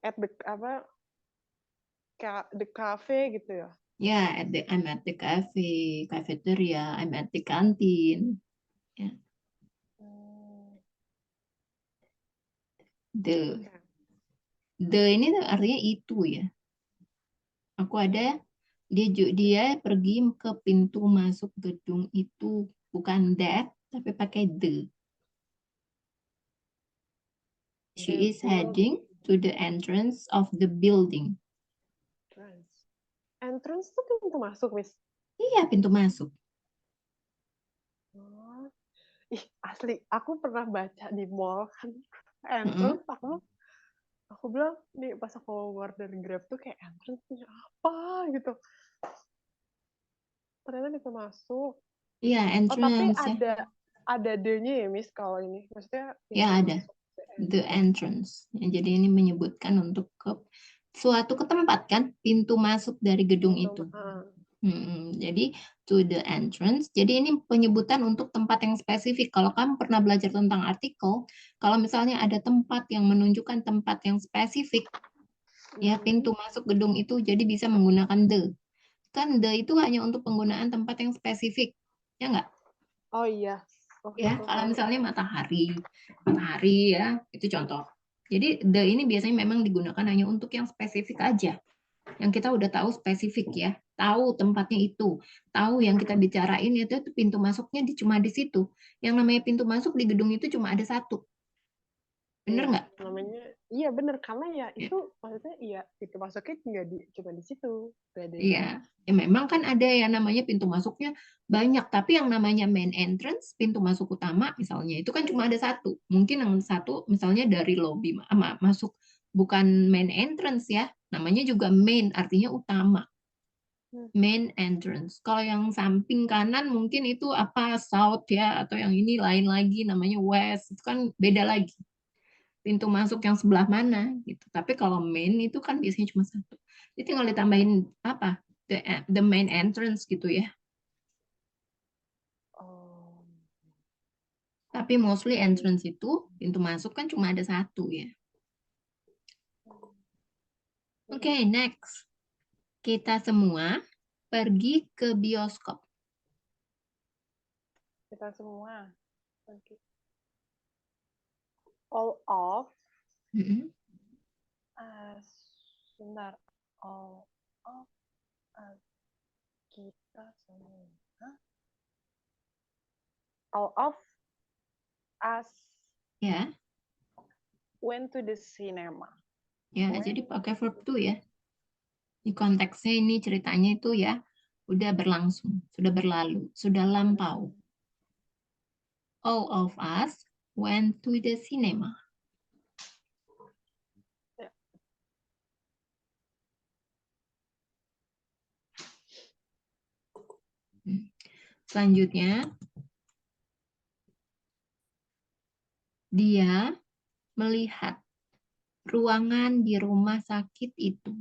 at the the cafe gitu ya? Ya, I'm at the cafe, cafeteria, I'm at the canteen. Ya. The ini artinya itu ya. Aku ada dia pergi ke pintu masuk gedung itu, bukan that tapi pakai the. She is heading to the entrance of the building. Entrance tuh pintu masuk, Miss? Iya, pintu masuk. Ih, asli, aku pernah baca di mall kan entrance, aku bilang nih pas aku keluar dari Grab tuh kayak entrance punya apa gitu. Ternyata pintu masuk. Iya, Tapi entrance ya. ada D-nya ya, Miss, kalau ini. Maksudnya pintu Ya, ada. masuk. The entrance. Ya, jadi ini menyebutkan untuk ke suatu ke tempat kan, pintu masuk dari gedung itu. Jadi to the entrance. Jadi ini penyebutan untuk tempat yang spesifik. Kalau kamu pernah belajar tentang artikel, kalau misalnya ada tempat yang menunjukkan tempat yang spesifik, ya pintu masuk gedung itu jadi bisa menggunakan the. Kan the itu hanya untuk penggunaan tempat yang spesifik, ya nggak? Oh iya. Ya, kalau misalnya matahari ya, itu contoh. Jadi the ini biasanya memang digunakan hanya untuk yang spesifik aja. Yang kita udah tahu spesifik ya, tahu tempatnya itu, tahu yang kita bicarain itu pintu masuknya cuma di situ. Yang namanya pintu masuk di gedung itu cuma ada satu. Bener Iya, nggak? namanya iya bener karena ya Ya. itu maksudnya iya pintu masuknya nggak cuma di situ, nggak ada yang Iya, ya memang kan ada yang namanya pintu masuknya banyak, tapi yang namanya main entrance, pintu masuk utama misalnya, itu kan cuma ada satu. Mungkin yang satu misalnya dari lobby masuk, bukan main entrance ya, namanya juga main, artinya utama. Hmm. Main entrance. Kalau yang samping kanan mungkin itu apa south ya, atau yang ini lain lagi namanya west, itu kan beda lagi. Pintu masuk yang sebelah mana gitu. Tapi kalau main itu kan biasanya cuma satu. Jadi tinggal ditambahin apa? The main entrance gitu ya. Oh. Tapi mostly entrance itu pintu masuk kan cuma ada satu ya. Oke, next. Kita semua pergi ke bioskop. Kita semua. Okay. All of Mm-mm. us. Sebentar. All of us. Kita semua. All of us Ya, went to the cinema. ya. Jadi pakai verb to ya. Di konteksnya ini ceritanya itu ya udah berlangsung, sudah berlalu, sudah lampau. All of us went to the cinema. Ya. Selanjutnya, dia melihat ruangan di rumah sakit itu.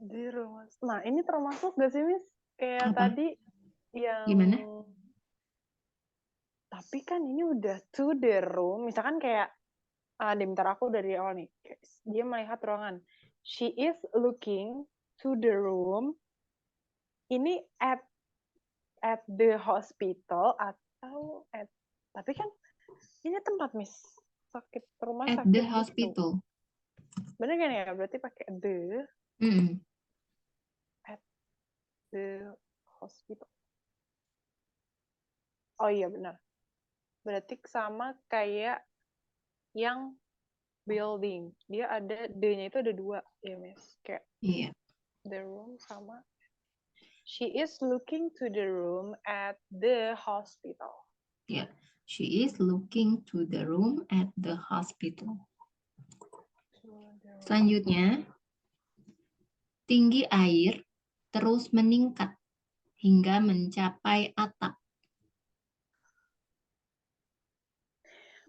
Di rumah. Nah, ini termasuk gak sih, Miss? Kayak Apa? tadi yang Gimana? tapi kan ini udah to the room. Misalkan kayak bentar aku dari awal nih. Dia melihat ruangan. She is looking to the room. Ini at the hospital atau tapi kan ini tempat Miss sakit rumah At the sakit itu. hospital. Bener kan ya? Berarti pakai Mm-mm. at the hospital. Oh iya benar. Berarti sama kayak yang building. Dia ada D-nya itu ada 2 ya, Miss. Kayak Iya. the room sama she is looking to the room at the hospital. Ya. She is looking to the room at the hospital. Selanjutnya, tinggi air terus meningkat hingga mencapai atap.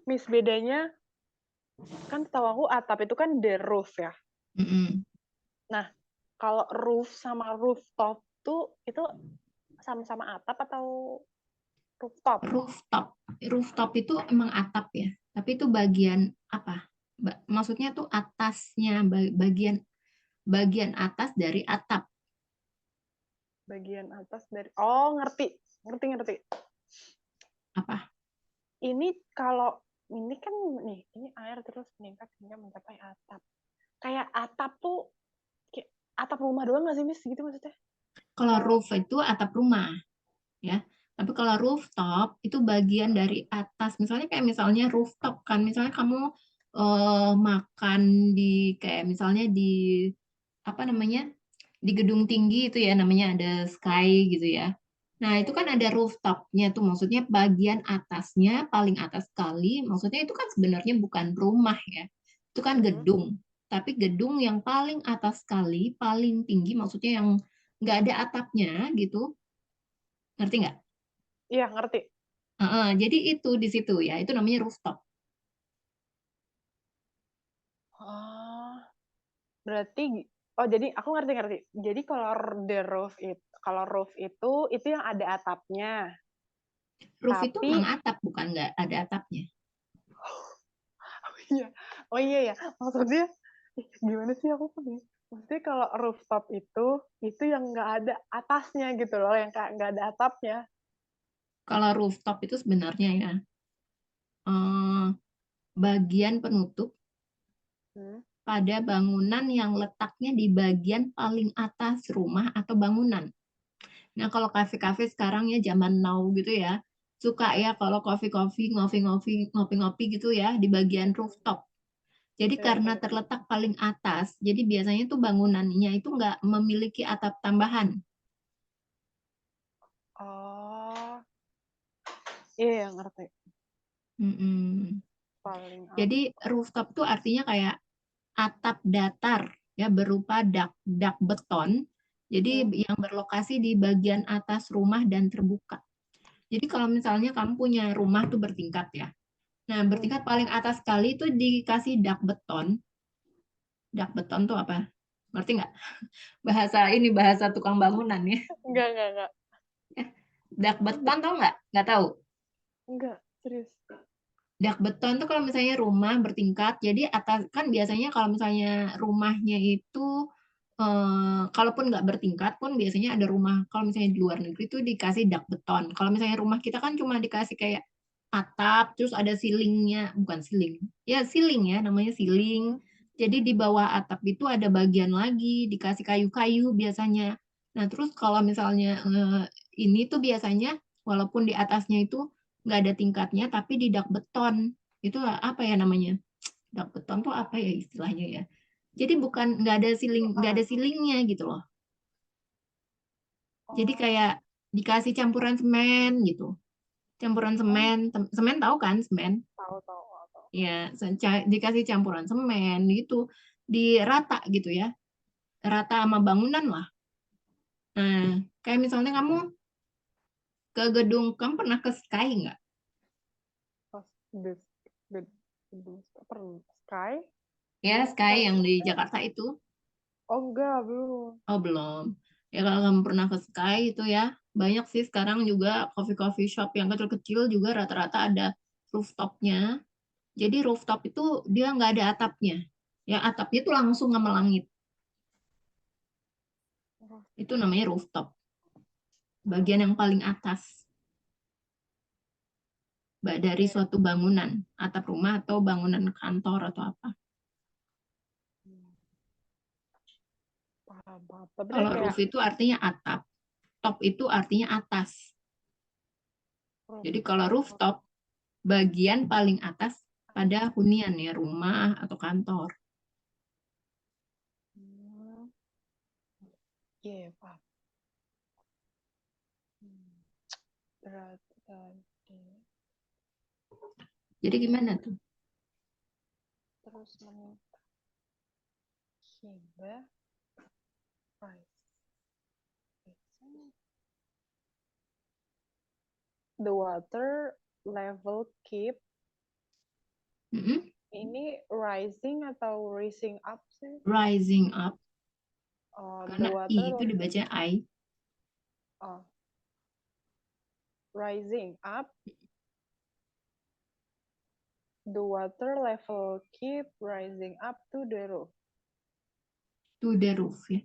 Miss, bedanya kan tahu aku atap itu kan the roof ya. Mm-mm. Nah, kalau roof sama rooftop tuh itu sama-sama atap atau rooftop? Rooftop. Rooftop itu emang atap ya, tapi itu bagian apa? Maksudnya tuh atasnya, bagian atas dari atap. Bagian atas dari oh ngerti ngerti. Apa? Ini kalau ini kan nih ini air terus meningkat hingga mencapai atap. Kayak atap tuh kayak atap rumah doang nggak sih Miss gitu maksudnya? Kalau roof itu atap rumah, ya. Tapi kalau rooftop itu bagian dari atas. Misalnya kayak misalnya rooftop kan, misalnya kamu makan di kayak misalnya di apa namanya di gedung tinggi itu ya namanya ada sky gitu ya. Nah itu kan ada rooftopnya tuh, maksudnya bagian atasnya paling atas sekali. Maksudnya itu kan sebenarnya bukan rumah ya, itu kan gedung. Tapi gedung yang paling atas sekali, paling tinggi, maksudnya yang nggak ada atapnya gitu. Ngerti nggak? Iya ngerti. Jadi itu di situ ya, itu namanya rooftop. Oh, berarti oh jadi aku ngerti. Jadi kalau roof itu yang ada atapnya. Roof itu Tapi emang atap, bukan nggak ada atapnya. oh iya. Oh iya ya. Maksudnya gimana sih aku tuh? Mesti kalau rooftop itu yang nggak ada atasnya gitu loh, yang kayak nggak ada atapnya. Kalau rooftop itu sebenarnya ya bagian penutup Hmm. pada bangunan yang letaknya di bagian paling atas rumah atau bangunan. Nah, kalau kafe-kafe sekarang ya zaman now gitu ya, suka ya kalau coffee-coffee, ngopi-ngopi gitu ya di bagian rooftop. Jadi Iya, karena iya. terletak paling atas, jadi biasanya tuh bangunannya itu nggak memiliki atap tambahan. Oh, iya ngerti. Mm-mm. Paling Jadi atas. rooftop tuh artinya kayak atap datar ya berupa dak beton. Jadi Hmm. yang berlokasi di bagian atas rumah dan terbuka. Jadi kalau misalnya kamu punya rumah tuh bertingkat ya. Nah, Hmm. bertingkat paling atas sekali itu dikasih dak beton. Dak beton tuh apa? Ngerti nggak? Bahasa tukang bangunan ya. Enggak. Dak beton tau nggak? Nggak tahu. Enggak, serius. Dak beton tuh kalau misalnya rumah bertingkat, jadi atas kan biasanya kalau misalnya rumahnya itu kalaupun nggak bertingkat pun biasanya ada rumah kalau misalnya di luar negeri itu dikasih dak beton. Kalau misalnya rumah kita kan cuma dikasih kayak atap, terus ada ceilingnya, bukan ceiling, ya ceiling ya namanya ceiling. Hmm. Jadi di bawah atap itu ada bagian lagi dikasih kayu-kayu biasanya. Nah terus kalau misalnya ini tuh biasanya walaupun di atasnya itu nggak ada tingkatnya, tapi di dak beton itu apa ya namanya? Dak beton tuh apa ya istilahnya ya? Jadi bukan nggak ada silingnya gitu loh. Jadi Oh, kayak dikasih campuran semen gitu. Campuran oh, semen, semen tahu kan semen? tahu. Ya, dikasih campuran semen gitu, dirata gitu ya, rata sama bangunan lah. Nah, kayak misalnya kamu ke gedung, kamu pernah ke Sky nggak? Pas the apa sky? Ya, Sky Sky. yang di Jakarta itu. Oh enggak, belum. Oh, belum. Ya kalau kamu pernah ke Sky itu ya, banyak sih sekarang juga coffee-coffee shop yang kecil-kecil juga rata-rata ada rooftopnya. Jadi rooftop itu dia nggak ada atapnya. Ya atapnya itu langsung sama langit. Itu namanya rooftop. Bagian yang paling atas dari Oke. suatu bangunan, atap rumah atau bangunan kantor atau apa. Paham. Tapi dia Kalau kayak roof itu artinya atap, top itu artinya atas. Jadi kalau rooftop. rooftop, bagian paling atas pada hunian ya, rumah atau kantor. Hmm, iya, paham. Hmm, Berarti tadi Jadi gimana tuh? terus meningkat hingga price. The water level keep Mm-mm. ini rising atau rising up sih? Rising up, The karena I water itu dibaca I. uh, rising up. The water level keep rising up to the roof. To the roof ya.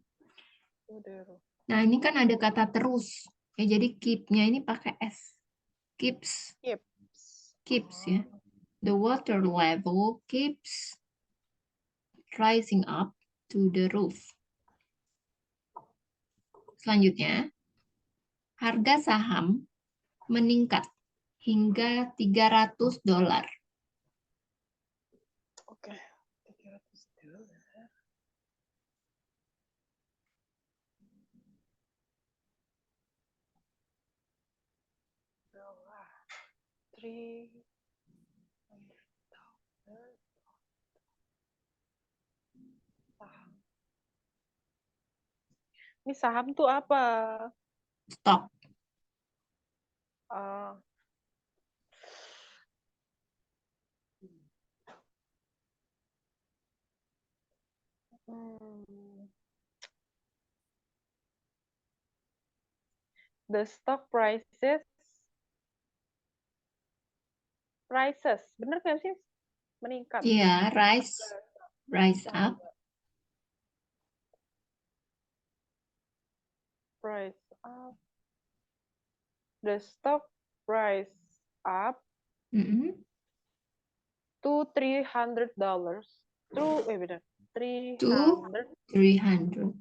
To the roof. Nah ini kan ada kata terus. Ya, jadi keep-nya ini pakai S. Keeps, Keeps. keeps ya. The water level keeps rising up to the roof. Selanjutnya, harga saham meningkat hingga $300. Oke. 300 dolar. Dolar. 300 saham. Ini saham tuh apa? Stock. Uh, hmm, the stock prices. Bener nggak sih? Meningkat. Ya, rise up. price up. The stock price up Mm-mm. to $300. Benar. To $300. $300.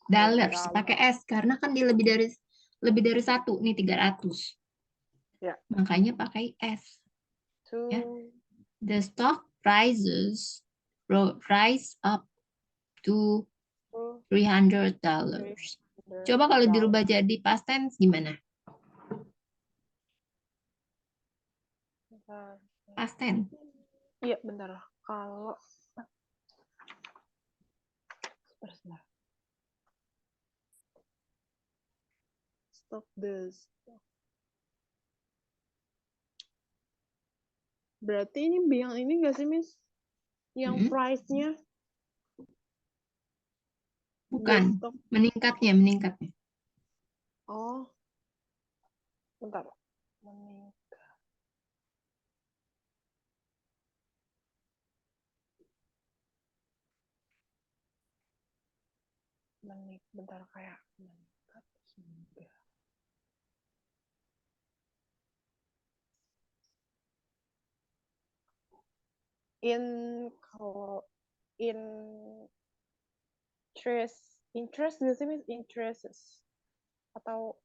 Dollars pakai S karena kan dia lebih dari satu nih 300. Ya. Makanya pakai S. Ya. To The stock prices rise up to $300. Coba kalau dirubah jadi past tense gimana? Bentar. Past tense. Iya, bentar. Kalau sebentar. Stop this. Berarti ini yang ini nggak sih, Miss? Yang Mm-mm. price-nya Bukan. the stock. Meningkatnya. Oh, bentar. Meningkat. Bentar kayak meningkat. Kalau interest nggak sih, Miss? Interests atau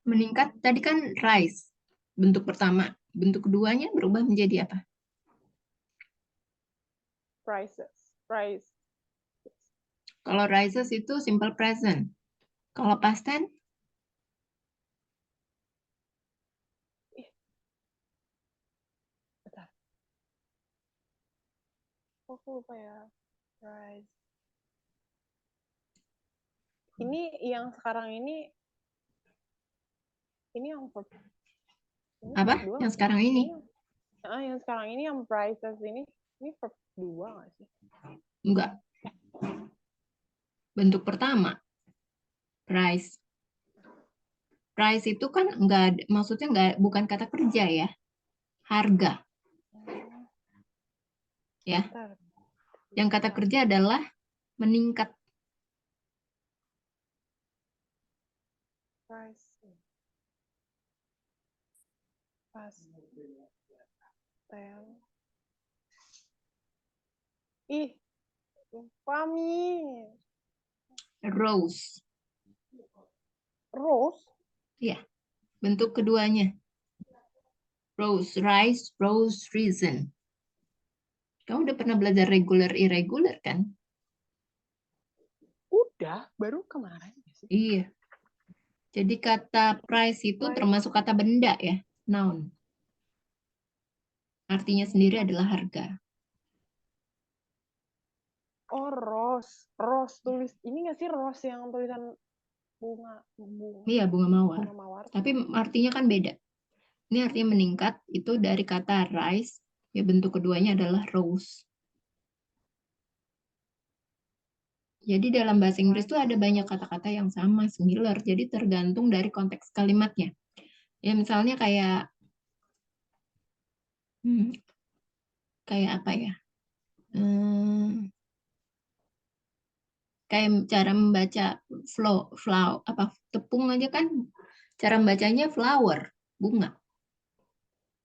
Meningkat tadi kan rise. Bentuk pertama. Bentuk keduanya berubah menjadi apa? price. Kalau rises itu simple present. Kalau past tense, Bentar. Aku lupa ya. Price. Ini yang sekarang ini yang apa? verb 2 Yang nggak sih? sekarang ini? Yang sekarang ini yang prices ini verb 2 nggak sih? Enggak. Bentuk pertama, price. Price itu kan enggak, maksudnya enggak, bukan kata kerja ya. Harga. Ya. Bentar. Yang kata kerja adalah meningkat. Price. Lupa nih. Rose. Rose? Ya. Bentuk keduanya. Rose, rise, rose, reason. Kamu udah pernah belajar regular, irregular kan? Udah, baru kemarin sih. Iya. Jadi kata price itu termasuk kata benda ya, noun. Artinya sendiri adalah harga. Oh, rose. Rose tulis. Ini nggak sih rose yang tulisan bunga? Iya, bunga mawar. Bunga mawar. Tapi artinya kan beda. Ini artinya meningkat, itu dari kata rise, ya bentuk keduanya adalah rose. Jadi dalam bahasa Inggris itu ada banyak kata-kata yang sama, similar. Jadi tergantung dari konteks kalimatnya. Ya misalnya kayak apa ya? Kayak cara membaca tepung aja kan cara membacanya flower, bunga.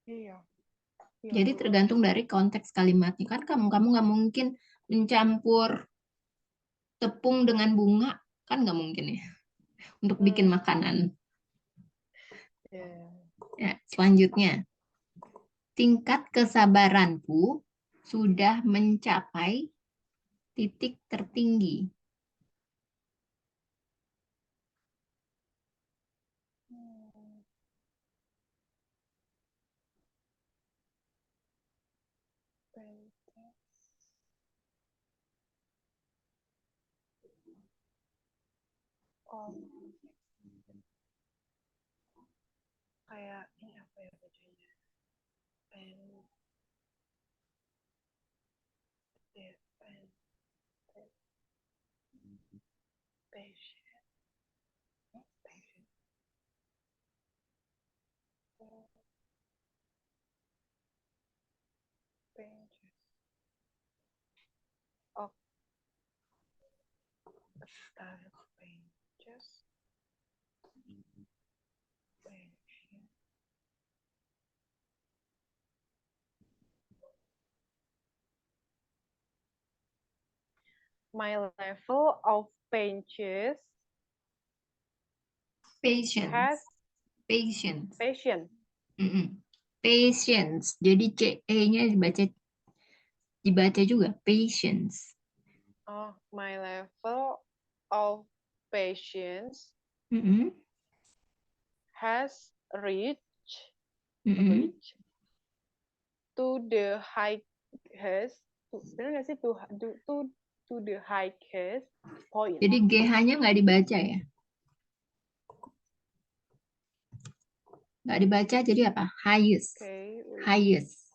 Iya. Jadi tergantung dari konteks kalimatnya kan kamu nggak mungkin mencampur tepung dengan bunga kan nggak mungkin ya untuk bikin makanan. Ya, selanjutnya tingkat kesabaranku sudah mencapai titik tertinggi. Kayak ini apa ya bacanya? Pages. My level of patience has Patience. patience. Patience. Jadi CE-nya dibaca juga. Patience. Oh, my level of patience has reached to the highest. Benar nggak sih to the highest point? Jadi GH-nya nggak dibaca ya? Nggak dibaca jadi apa? Highest. Okay. Highest.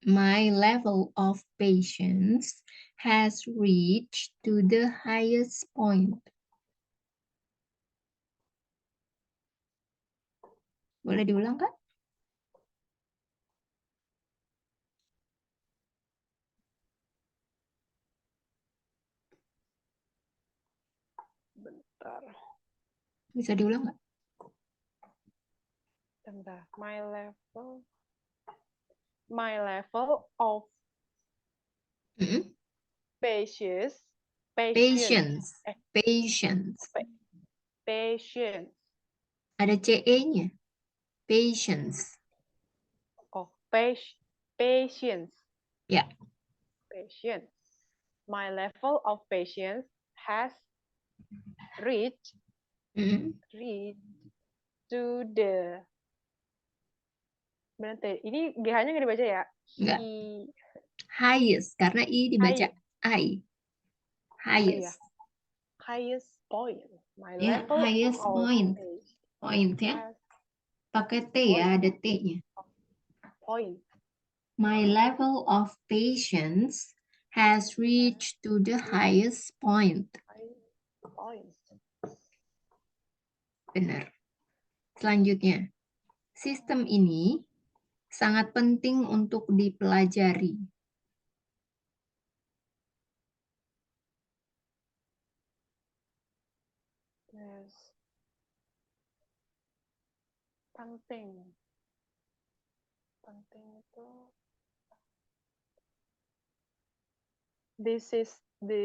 My level of patience has reached to the highest point. Boleh diulang, Kak? Bentar. Bisa diulang nggak? Bentar. My level of patience. Patience. Ada CE-nya. Patience. Oh, patience. Ya. Patience. My level of patience has reached to the. Berarti ini GH-nya nggak dibaca ya? Enggak. Highest, karena I dibaca I. Highest. Highest point. My Ya, level highest of point. Point ya. Pakai T ya, ada T-nya. Point. My level of patience has reached to the highest point. Benar. Selanjutnya, sistem ini sangat penting untuk dipelajari. Yes. Penting. Penting itu. This system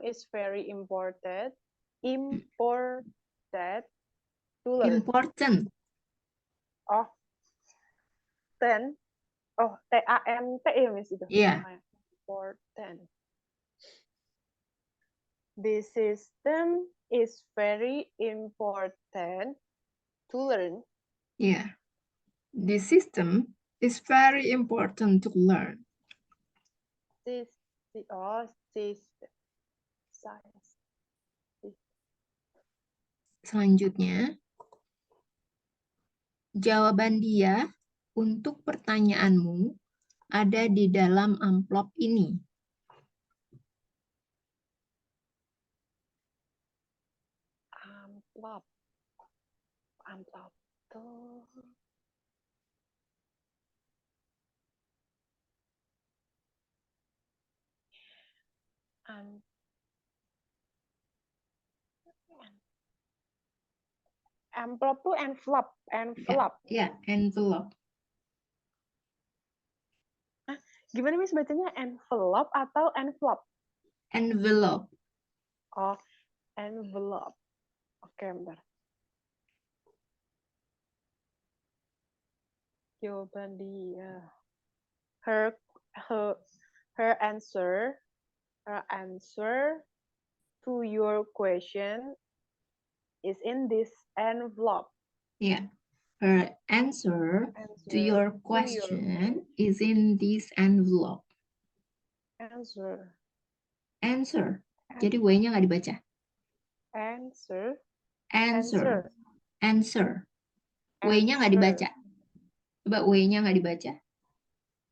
is very important to learn. Important. Oh, ten. Oh, TANT ya, Miss itu. Iya. Important. This system is very important to learn. Yeah. This system is very important to learn. Selanjutnya, jawaban dia untuk pertanyaanmu ada di dalam amplop ini. Amplop tuh. Amplop tuh envelope. Ya, envelope. Gimana Miss bacanya? Envelope atau envelope? Envelope. Oh, envelope. Oke, bentar. Jawaban dia. Her answer to your question is in this envelope. Yeah. Her answer to your question is in this envelope. Answer. Jadi W-nya nggak dibaca. Answer. W-nya nggak dibaca. Coba W-nya nggak dibaca.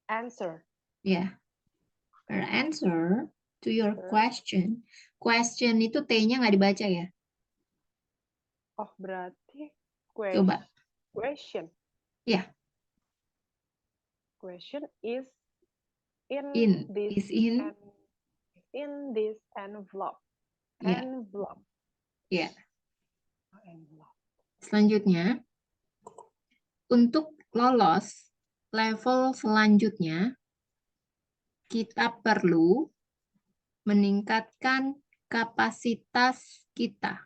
Answer. Ya. Her answer to your question. Question itu T-nya nggak dibaca ya. Oh, berarti Coba. Question. Ya. Question is In this is in. and in this envelope. Ya, Envelope. ya. Envelope. Selanjutnya, untuk lolos level selanjutnya, kita perlu meningkatkan kapasitas kita.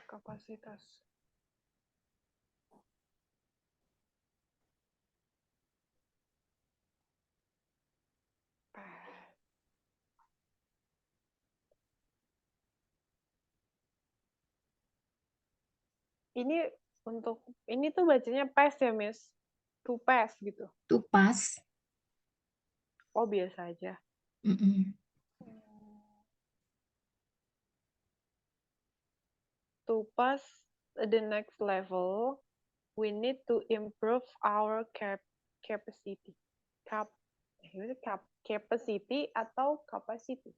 Kapasitas. Ini untuk ini tuh bacanya pass ya, Miss? To pass gitu. To pass. Oh, biasa aja. To pass the next level, we need to improve our capacity. Capacity atau capacity?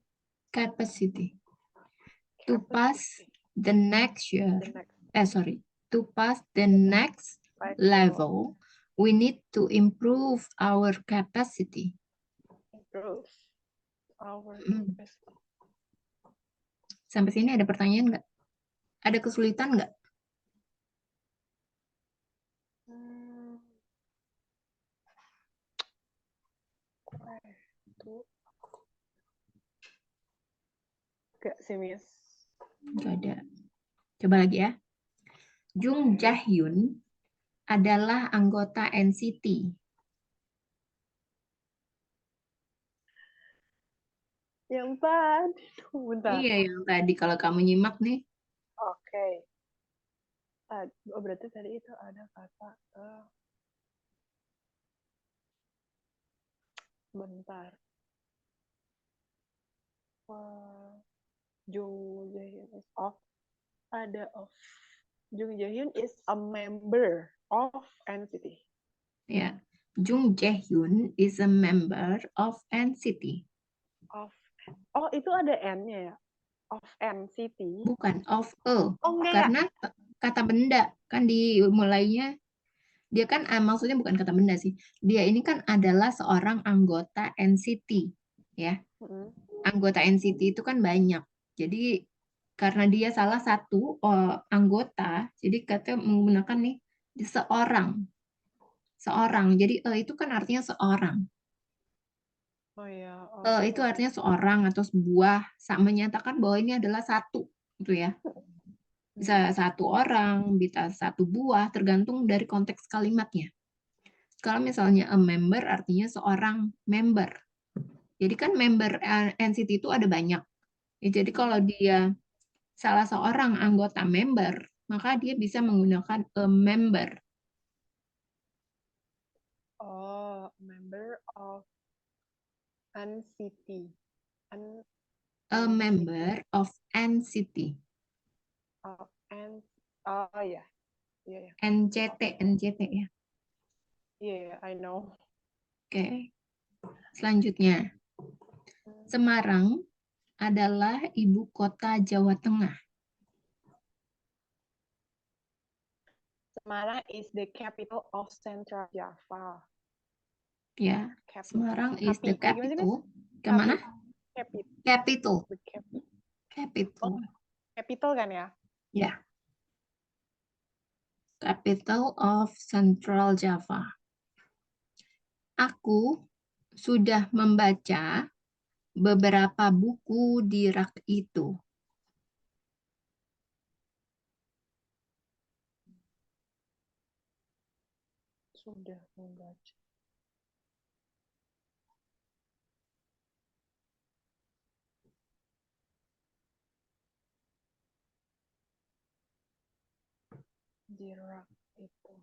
Capacity. To pass the next year. To pass the next level, we need to improve our capacity. Improve our capacity. Sampai sini ada pertanyaan nggak? Ada kesulitan nggak? Nggak sih, Miss. Nggak ada. Coba lagi ya. Jung Jae-hyun adalah anggota NCT. Yang tadi. Bentar. Iya, yang tadi kalau kamu nyimak nih. Oke. Oh, berarti tadi itu ada kata bentar. Jung Jae-hyun is Jung Jae-hyun is a member of NCT. Ya, Jung Jae-hyun is a member of NCT. Itu ada N-nya ya? Of NCT. Bukan of a. Oh, enggak. Karena kata benda kan dimulainya dia kan maksudnya bukan kata benda sih. Dia ini kan adalah seorang anggota NCT, ya. Anggota NCT itu kan banyak. Jadi karena dia salah satu anggota, jadi kata menggunakan nih seorang. Jadi itu kan artinya seorang. Oh iya. Itu artinya seorang atau sebuah, menyatakan bahwa ini adalah satu, gitu ya. Bisa satu orang, bisa satu buah, tergantung dari konteks kalimatnya. Kalau misalnya a member artinya seorang member. Jadi kan member NCT itu ada banyak. Ya, jadi kalau dia salah seorang anggota member, maka dia bisa menggunakan a member. Oh, member of NCT. A member of NCT. Oh ya. Iya. NCT ya. Iya, I know. Oke. Selanjutnya, Semarang adalah ibu kota Jawa Tengah. Semarang is the capital of Central Java. Ya, Semarang is the capital. Kemana? Capital. Oh, capital kan ya? Ya. Capital of Central Java. Aku sudah membaca beberapa buku di rak itu. Sudah membaca. Di rak itu.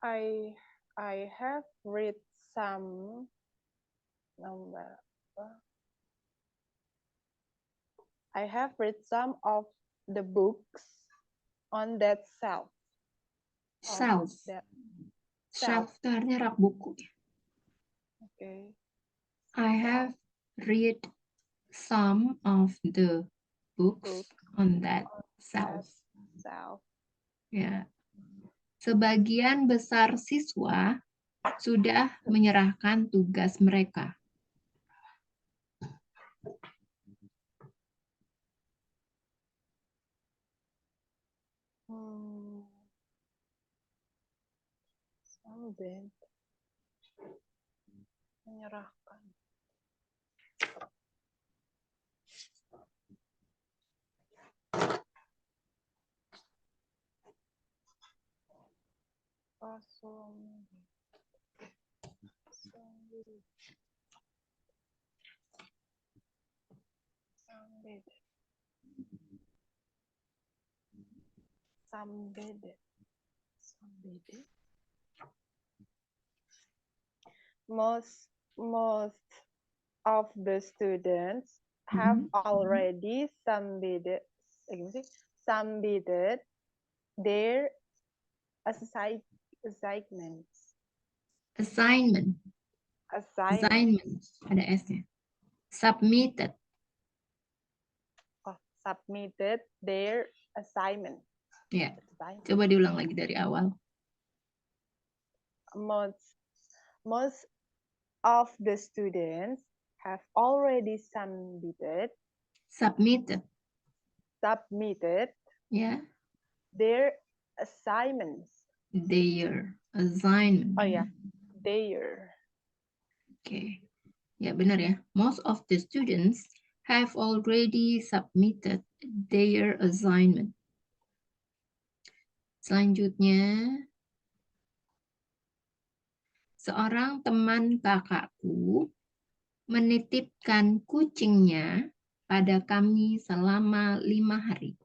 I have read some I have read some of the books on that shelf. Shelf. Shelf itu artinya rak buku. Okay. I have read some of the books on that shelf. Shelf. Ya. Sebagian besar siswa sudah menyerahkan tugas mereka. Sambil menyerahkan. Sambede. Most of the students have already submitted their assignments. Assignment. Ada S-nya. Submitted. Submitted their assignment. Ya. Coba diulang lagi dari awal. Most of the students have already submitted ya their assignments. Their assignment. Oh ya, their. Oke. Ya benar ya. Most of the students have already submitted their assignment. Selanjutnya, seorang teman kakakku menitipkan kucingnya pada kami selama 5 hari.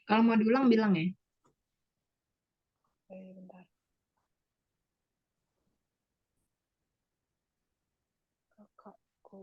Kalau mau diulang, bilang ya. Bentar. Kakakku.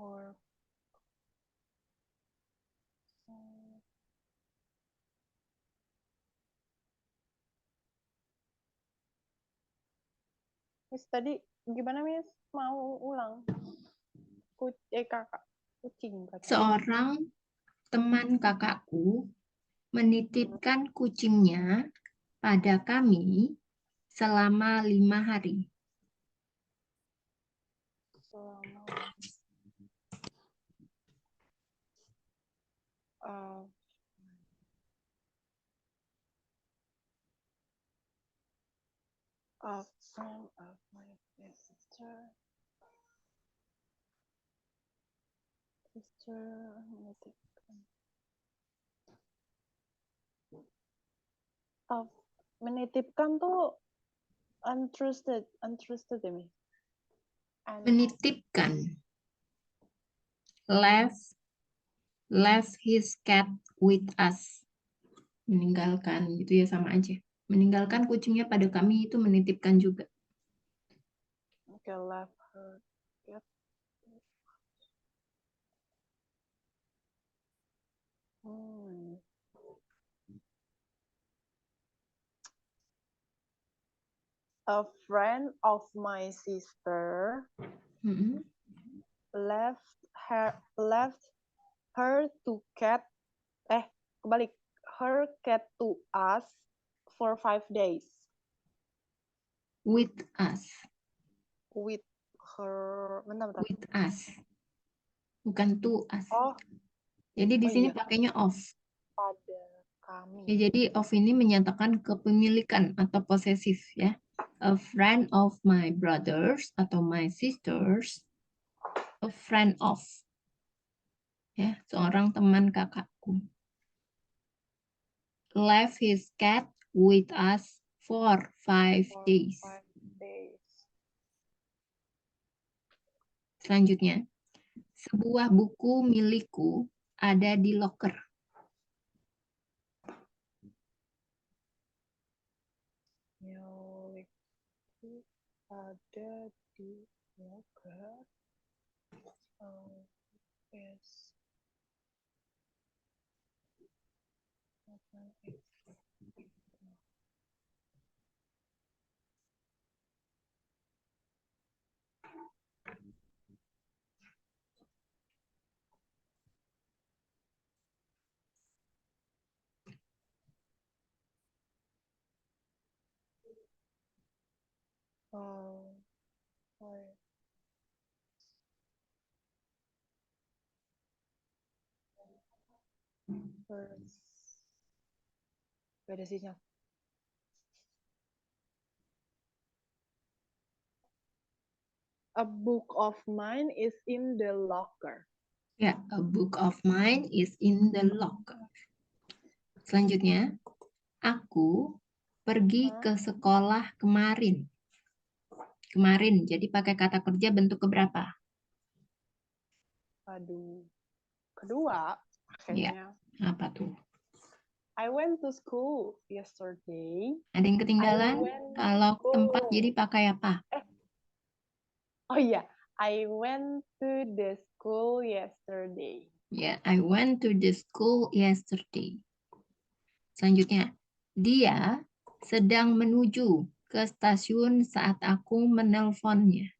Or Miss tadi gimana Miss? Mau ulang? Kakak kucing. Seorang teman kakakku menitipkan kucingnya pada kami selama 5 hari. A friend of my sister menitipkan tuh untrusted ya Mi? Menitipkan. Left his cat with us. Meninggalkan gitu ya, sama aja. Meninggalkan kucingnya pada kami itu menitipkan juga. Okay, left her cat. A friend of my sister left her cat to us for 5 days. With us. With her. Bentar. With us. Bukan to us. Oh. Jadi di sini pakainya of. Pada kami. Ya, jadi of ini menyatakan kepemilikan atau posesif ya. A friend of my brothers atau my sisters. A friend of. Ya, seorang teman kakakku. Left his cat with us for 5 For days. 5 days. Selanjutnya, sebuah buku milikku ada di locker. Milikku ada di locker. Oh, yes. Oh, wait. First. Gak ada sinyal. A book of mine is in the locker. Ya, a book of mine is in the locker. Selanjutnya, aku pergi ke sekolah kemarin. Kemarin, jadi pakai kata kerja bentuk keberapa? Aduh. Kedua, Ya, kayaknya. apa tuh? I went to school yesterday. Ada yang ketinggalan? Kalau tempat jadi pakai apa? Oh iya, I went to the school yesterday. Ya, I went to the school yesterday. Selanjutnya, dia sedang menuju ke stasiun saat aku menelponnya.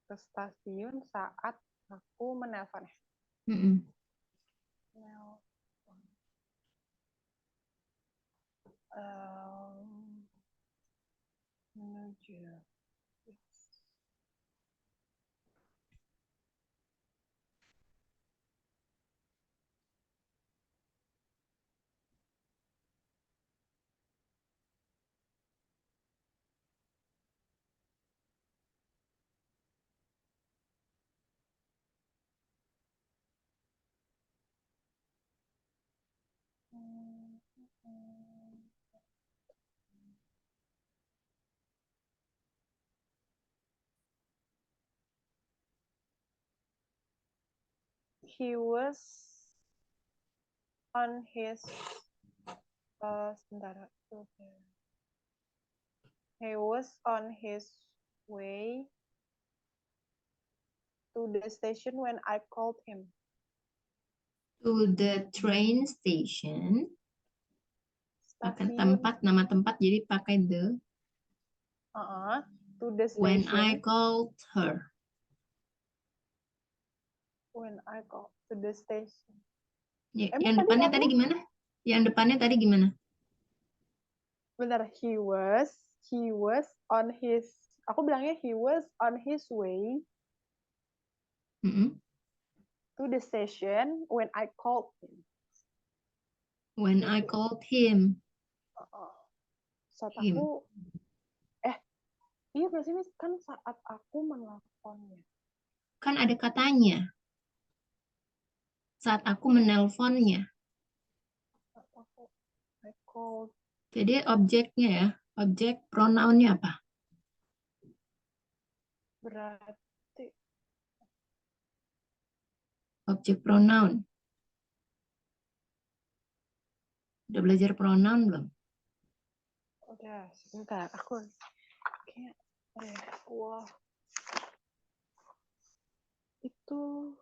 Ke stasiun saat aku menelpon. Mm-mm. Menuju. He was on his sebentar. He was on his way to the station when I called him. To the train station. Pakai Stasiun. tempat, nama tempat jadi pakai the. To the When station. I called her. When I called to the station. Ya, yang depannya tadi gimana? Yang depannya tadi gimana? Bentar, he was on his. Aku bilangnya he was on his way to the station when I called him. When I called him. Saat aku iya nggak sih, Miss? Kan saat aku menelponnya. Kan ada katanya. Saat aku menelponnya. Saat aku I called. Jadi objeknya ya. Objek pronounnya apa? Berarti Objek pronoun. Udah belajar pronoun belum? udah, sebentar. Aku kayak wah. Itu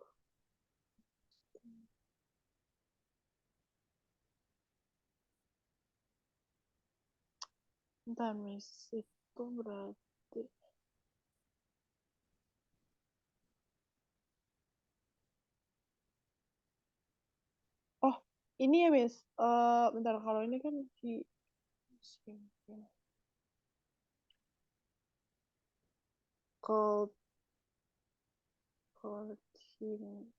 bentar, Miss. Itu berarti oh, ini ya, Miss. Bentar, kalau ini kan called him.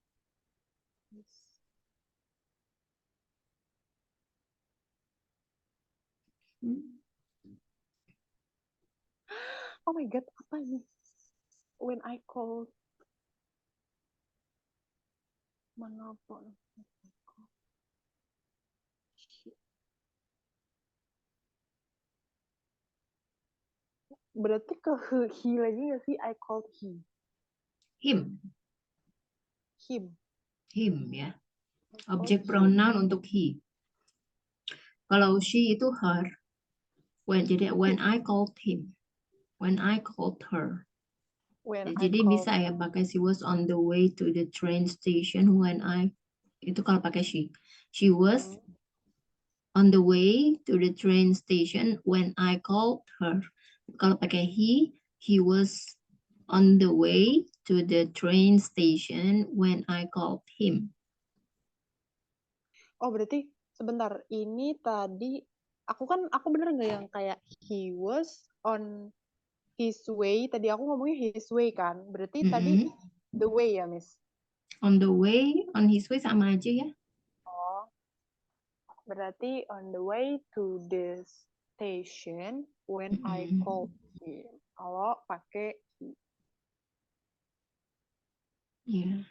Oh my god, apa ini? When I call menelpon. Berarti ke he lagi nggak sih? I called Him. him. Him ya. Oh, Objek him. pronoun untuk he. Kalau she itu her. Jadi when I called him. When I called her. When I Jadi called. bisa ya pakai she was on the way to the train station when I. Itu kalau pakai she. She was on the way to the train station when I called her. Kalau pakai he was on the way to the train station when I called him. Oh, berarti sebentar. Ini tadi aku bener nggak yang kayak he was on his way. Tadi aku ngomongnya his way kan. Berarti tadi the way ya, Miss? On the way, on his way sama aja ya. Oh, berarti on the way to the station when I called him. Kalau pakai he. Ya.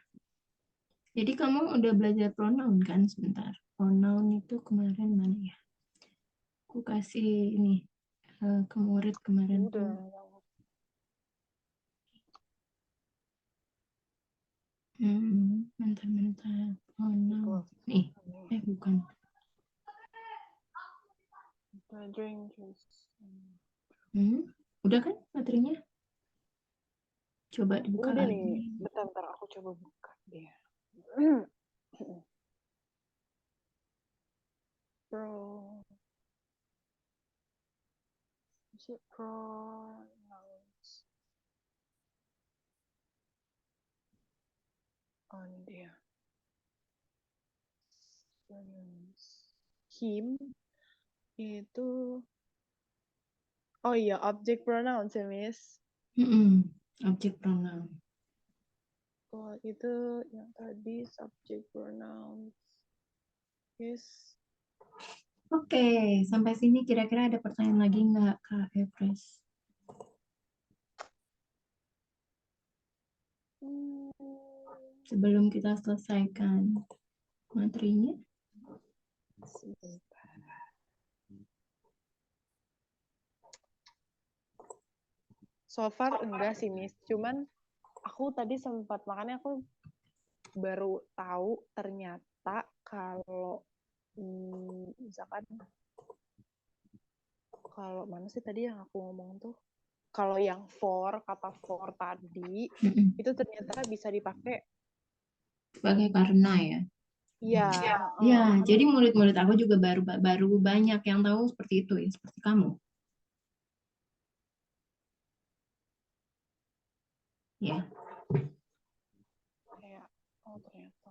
Jadi kamu udah belajar pronoun kan sebentar. Pronoun itu kemarin mana ya? Aku kasih ini ke murid kemarin tuh. Udah. Bentar. Pronoun. Nih, bukan. Udah kan materinya? Coba dibuka Udah lagi. nih. Bentar, aku coba buka dia. Pro. Is it pronouns? On dia. Pronouns. Him itu. Oh iya, object pronouns ya, Miss. Objek pronoun. Oh, itu yang tadi subject pronouns. Yes. Oke, sampai sini kira-kira ada pertanyaan lagi nggak, Kak Epres? Sebelum kita selesaikan materinya. Sebentar. So far enggak sih, Miss. Cuman aku tadi sempat makanya aku baru tahu ternyata kalau misalkan kalau mana sih tadi yang aku ngomong tuh, kalau yang kata for tadi itu ternyata bisa dipakai Sebagai karena ya. iya. Ya, jadi murid-murid aku juga baru banyak yang tahu seperti itu ya, seperti kamu. Ya. Kayak ternyata.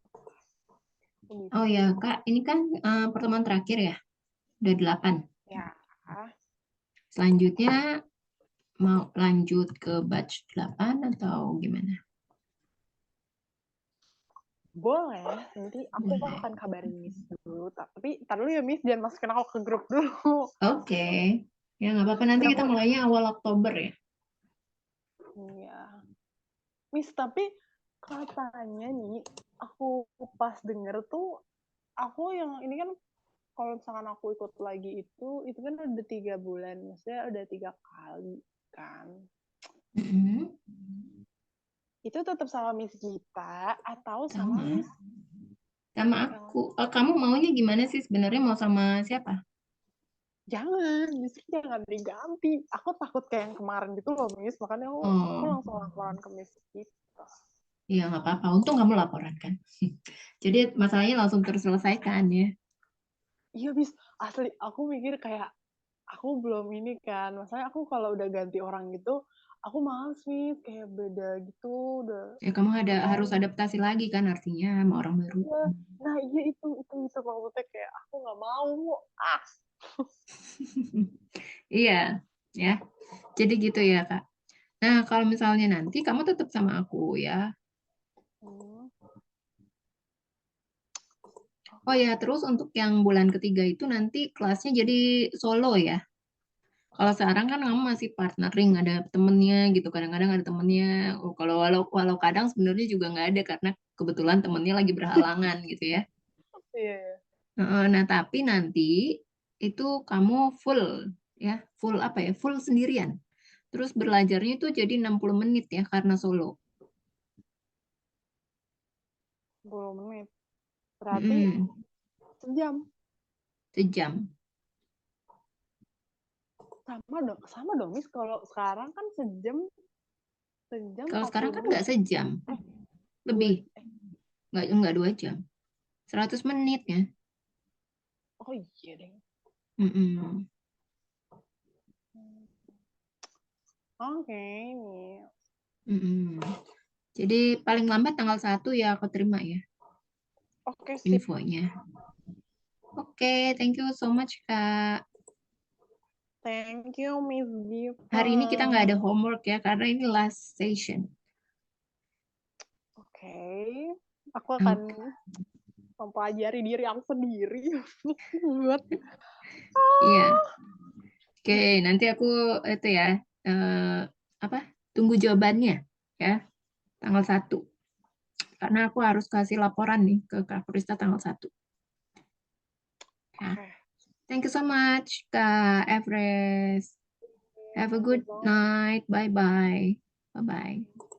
Oh ya, Kak, ini kan pertemuan terakhir ya. Udah 8. Ya. Selanjutnya mau lanjut ke batch 8 atau gimana? Boleh, nanti aku Boleh. akan kabarin Miss dulu. Tapi tar dulu ya Miss, jangan masukin aku ke grup dulu. Oke. Ya nggak apa-apa, nanti kita mulainya awal Oktober ya. Iya. Miss, tapi katanya nih, aku pas denger tuh, aku yang ini kan kalau misalkan aku ikut lagi itu kan udah 3 bulan, maksudnya udah 3 kali kan. Itu tetap sama Miss Gita atau sama Miss? Sama aku. Kamu maunya gimana sih sebenarnya, mau sama siapa? Jangan, Miss jangan diganti. Aku takut kayak yang kemarin gitu loh, Miss. Makanya aku langsung laporan ke Miss Gita. Iya, nggak apa-apa. Untung kamu laporan kan. Jadi masalahnya langsung terselesaikan ya. Iya, Miss. Asli, aku mikir kayak aku belum ini kan. Masalahnya aku kalau udah ganti orang gitu, aku males, Miss. Kayak beda gitu. Udah. Ya kamu harus adaptasi lagi kan artinya sama orang baru. Iya. Nah, iya itu maksudnya kayak aku nggak mau. Ah. Iya, ya. Jadi gitu ya, Kak. Nah, kalau misalnya nanti kamu tetap sama aku ya. Oh ya, terus untuk yang bulan ketiga itu nanti kelasnya jadi solo ya. Kalau sekarang kan kamu masih partnering, ada temennya gitu. Kadang-kadang ada temennya. Oh, kalau walau kadang sebenarnya juga nggak ada karena kebetulan temennya lagi berhalangan gitu ya. Iya, iya. Nah, tapi nanti itu kamu full ya, full apa ya? Full sendirian. Terus belajarnya itu jadi 60 menit ya karena solo. 10 menit. Berarti Mm-mm, sejam. sejam. Sama dong, Miss. Kalau sekarang kan sejam Kalau sekarang 40 kan menit. nggak sejam, Eh, dua lebih. Nggak 2 jam. 100 menit ya. oh iya deh. Mm-mm, Oke, Miss. mm-mm. Jadi paling lambat tanggal 1 ya aku terima ya Oke, sip. infonya. Oke, thank you so much Kak. Thank you, Miss Hari ini kita nggak Giva. ada homework ya karena ini last session. Oke, aku akan Oke. mempelajari diri aku sendiri buat Iya. Oke, nanti aku itu ya apa? Tunggu jawabannya ya tanggal 1. Karena aku harus kasih laporan nih ke Kak Krista tanggal 1. Ya. oke. Thank you so much Kak Everest. Have a Thank you good so night. Bye bye. Bye bye.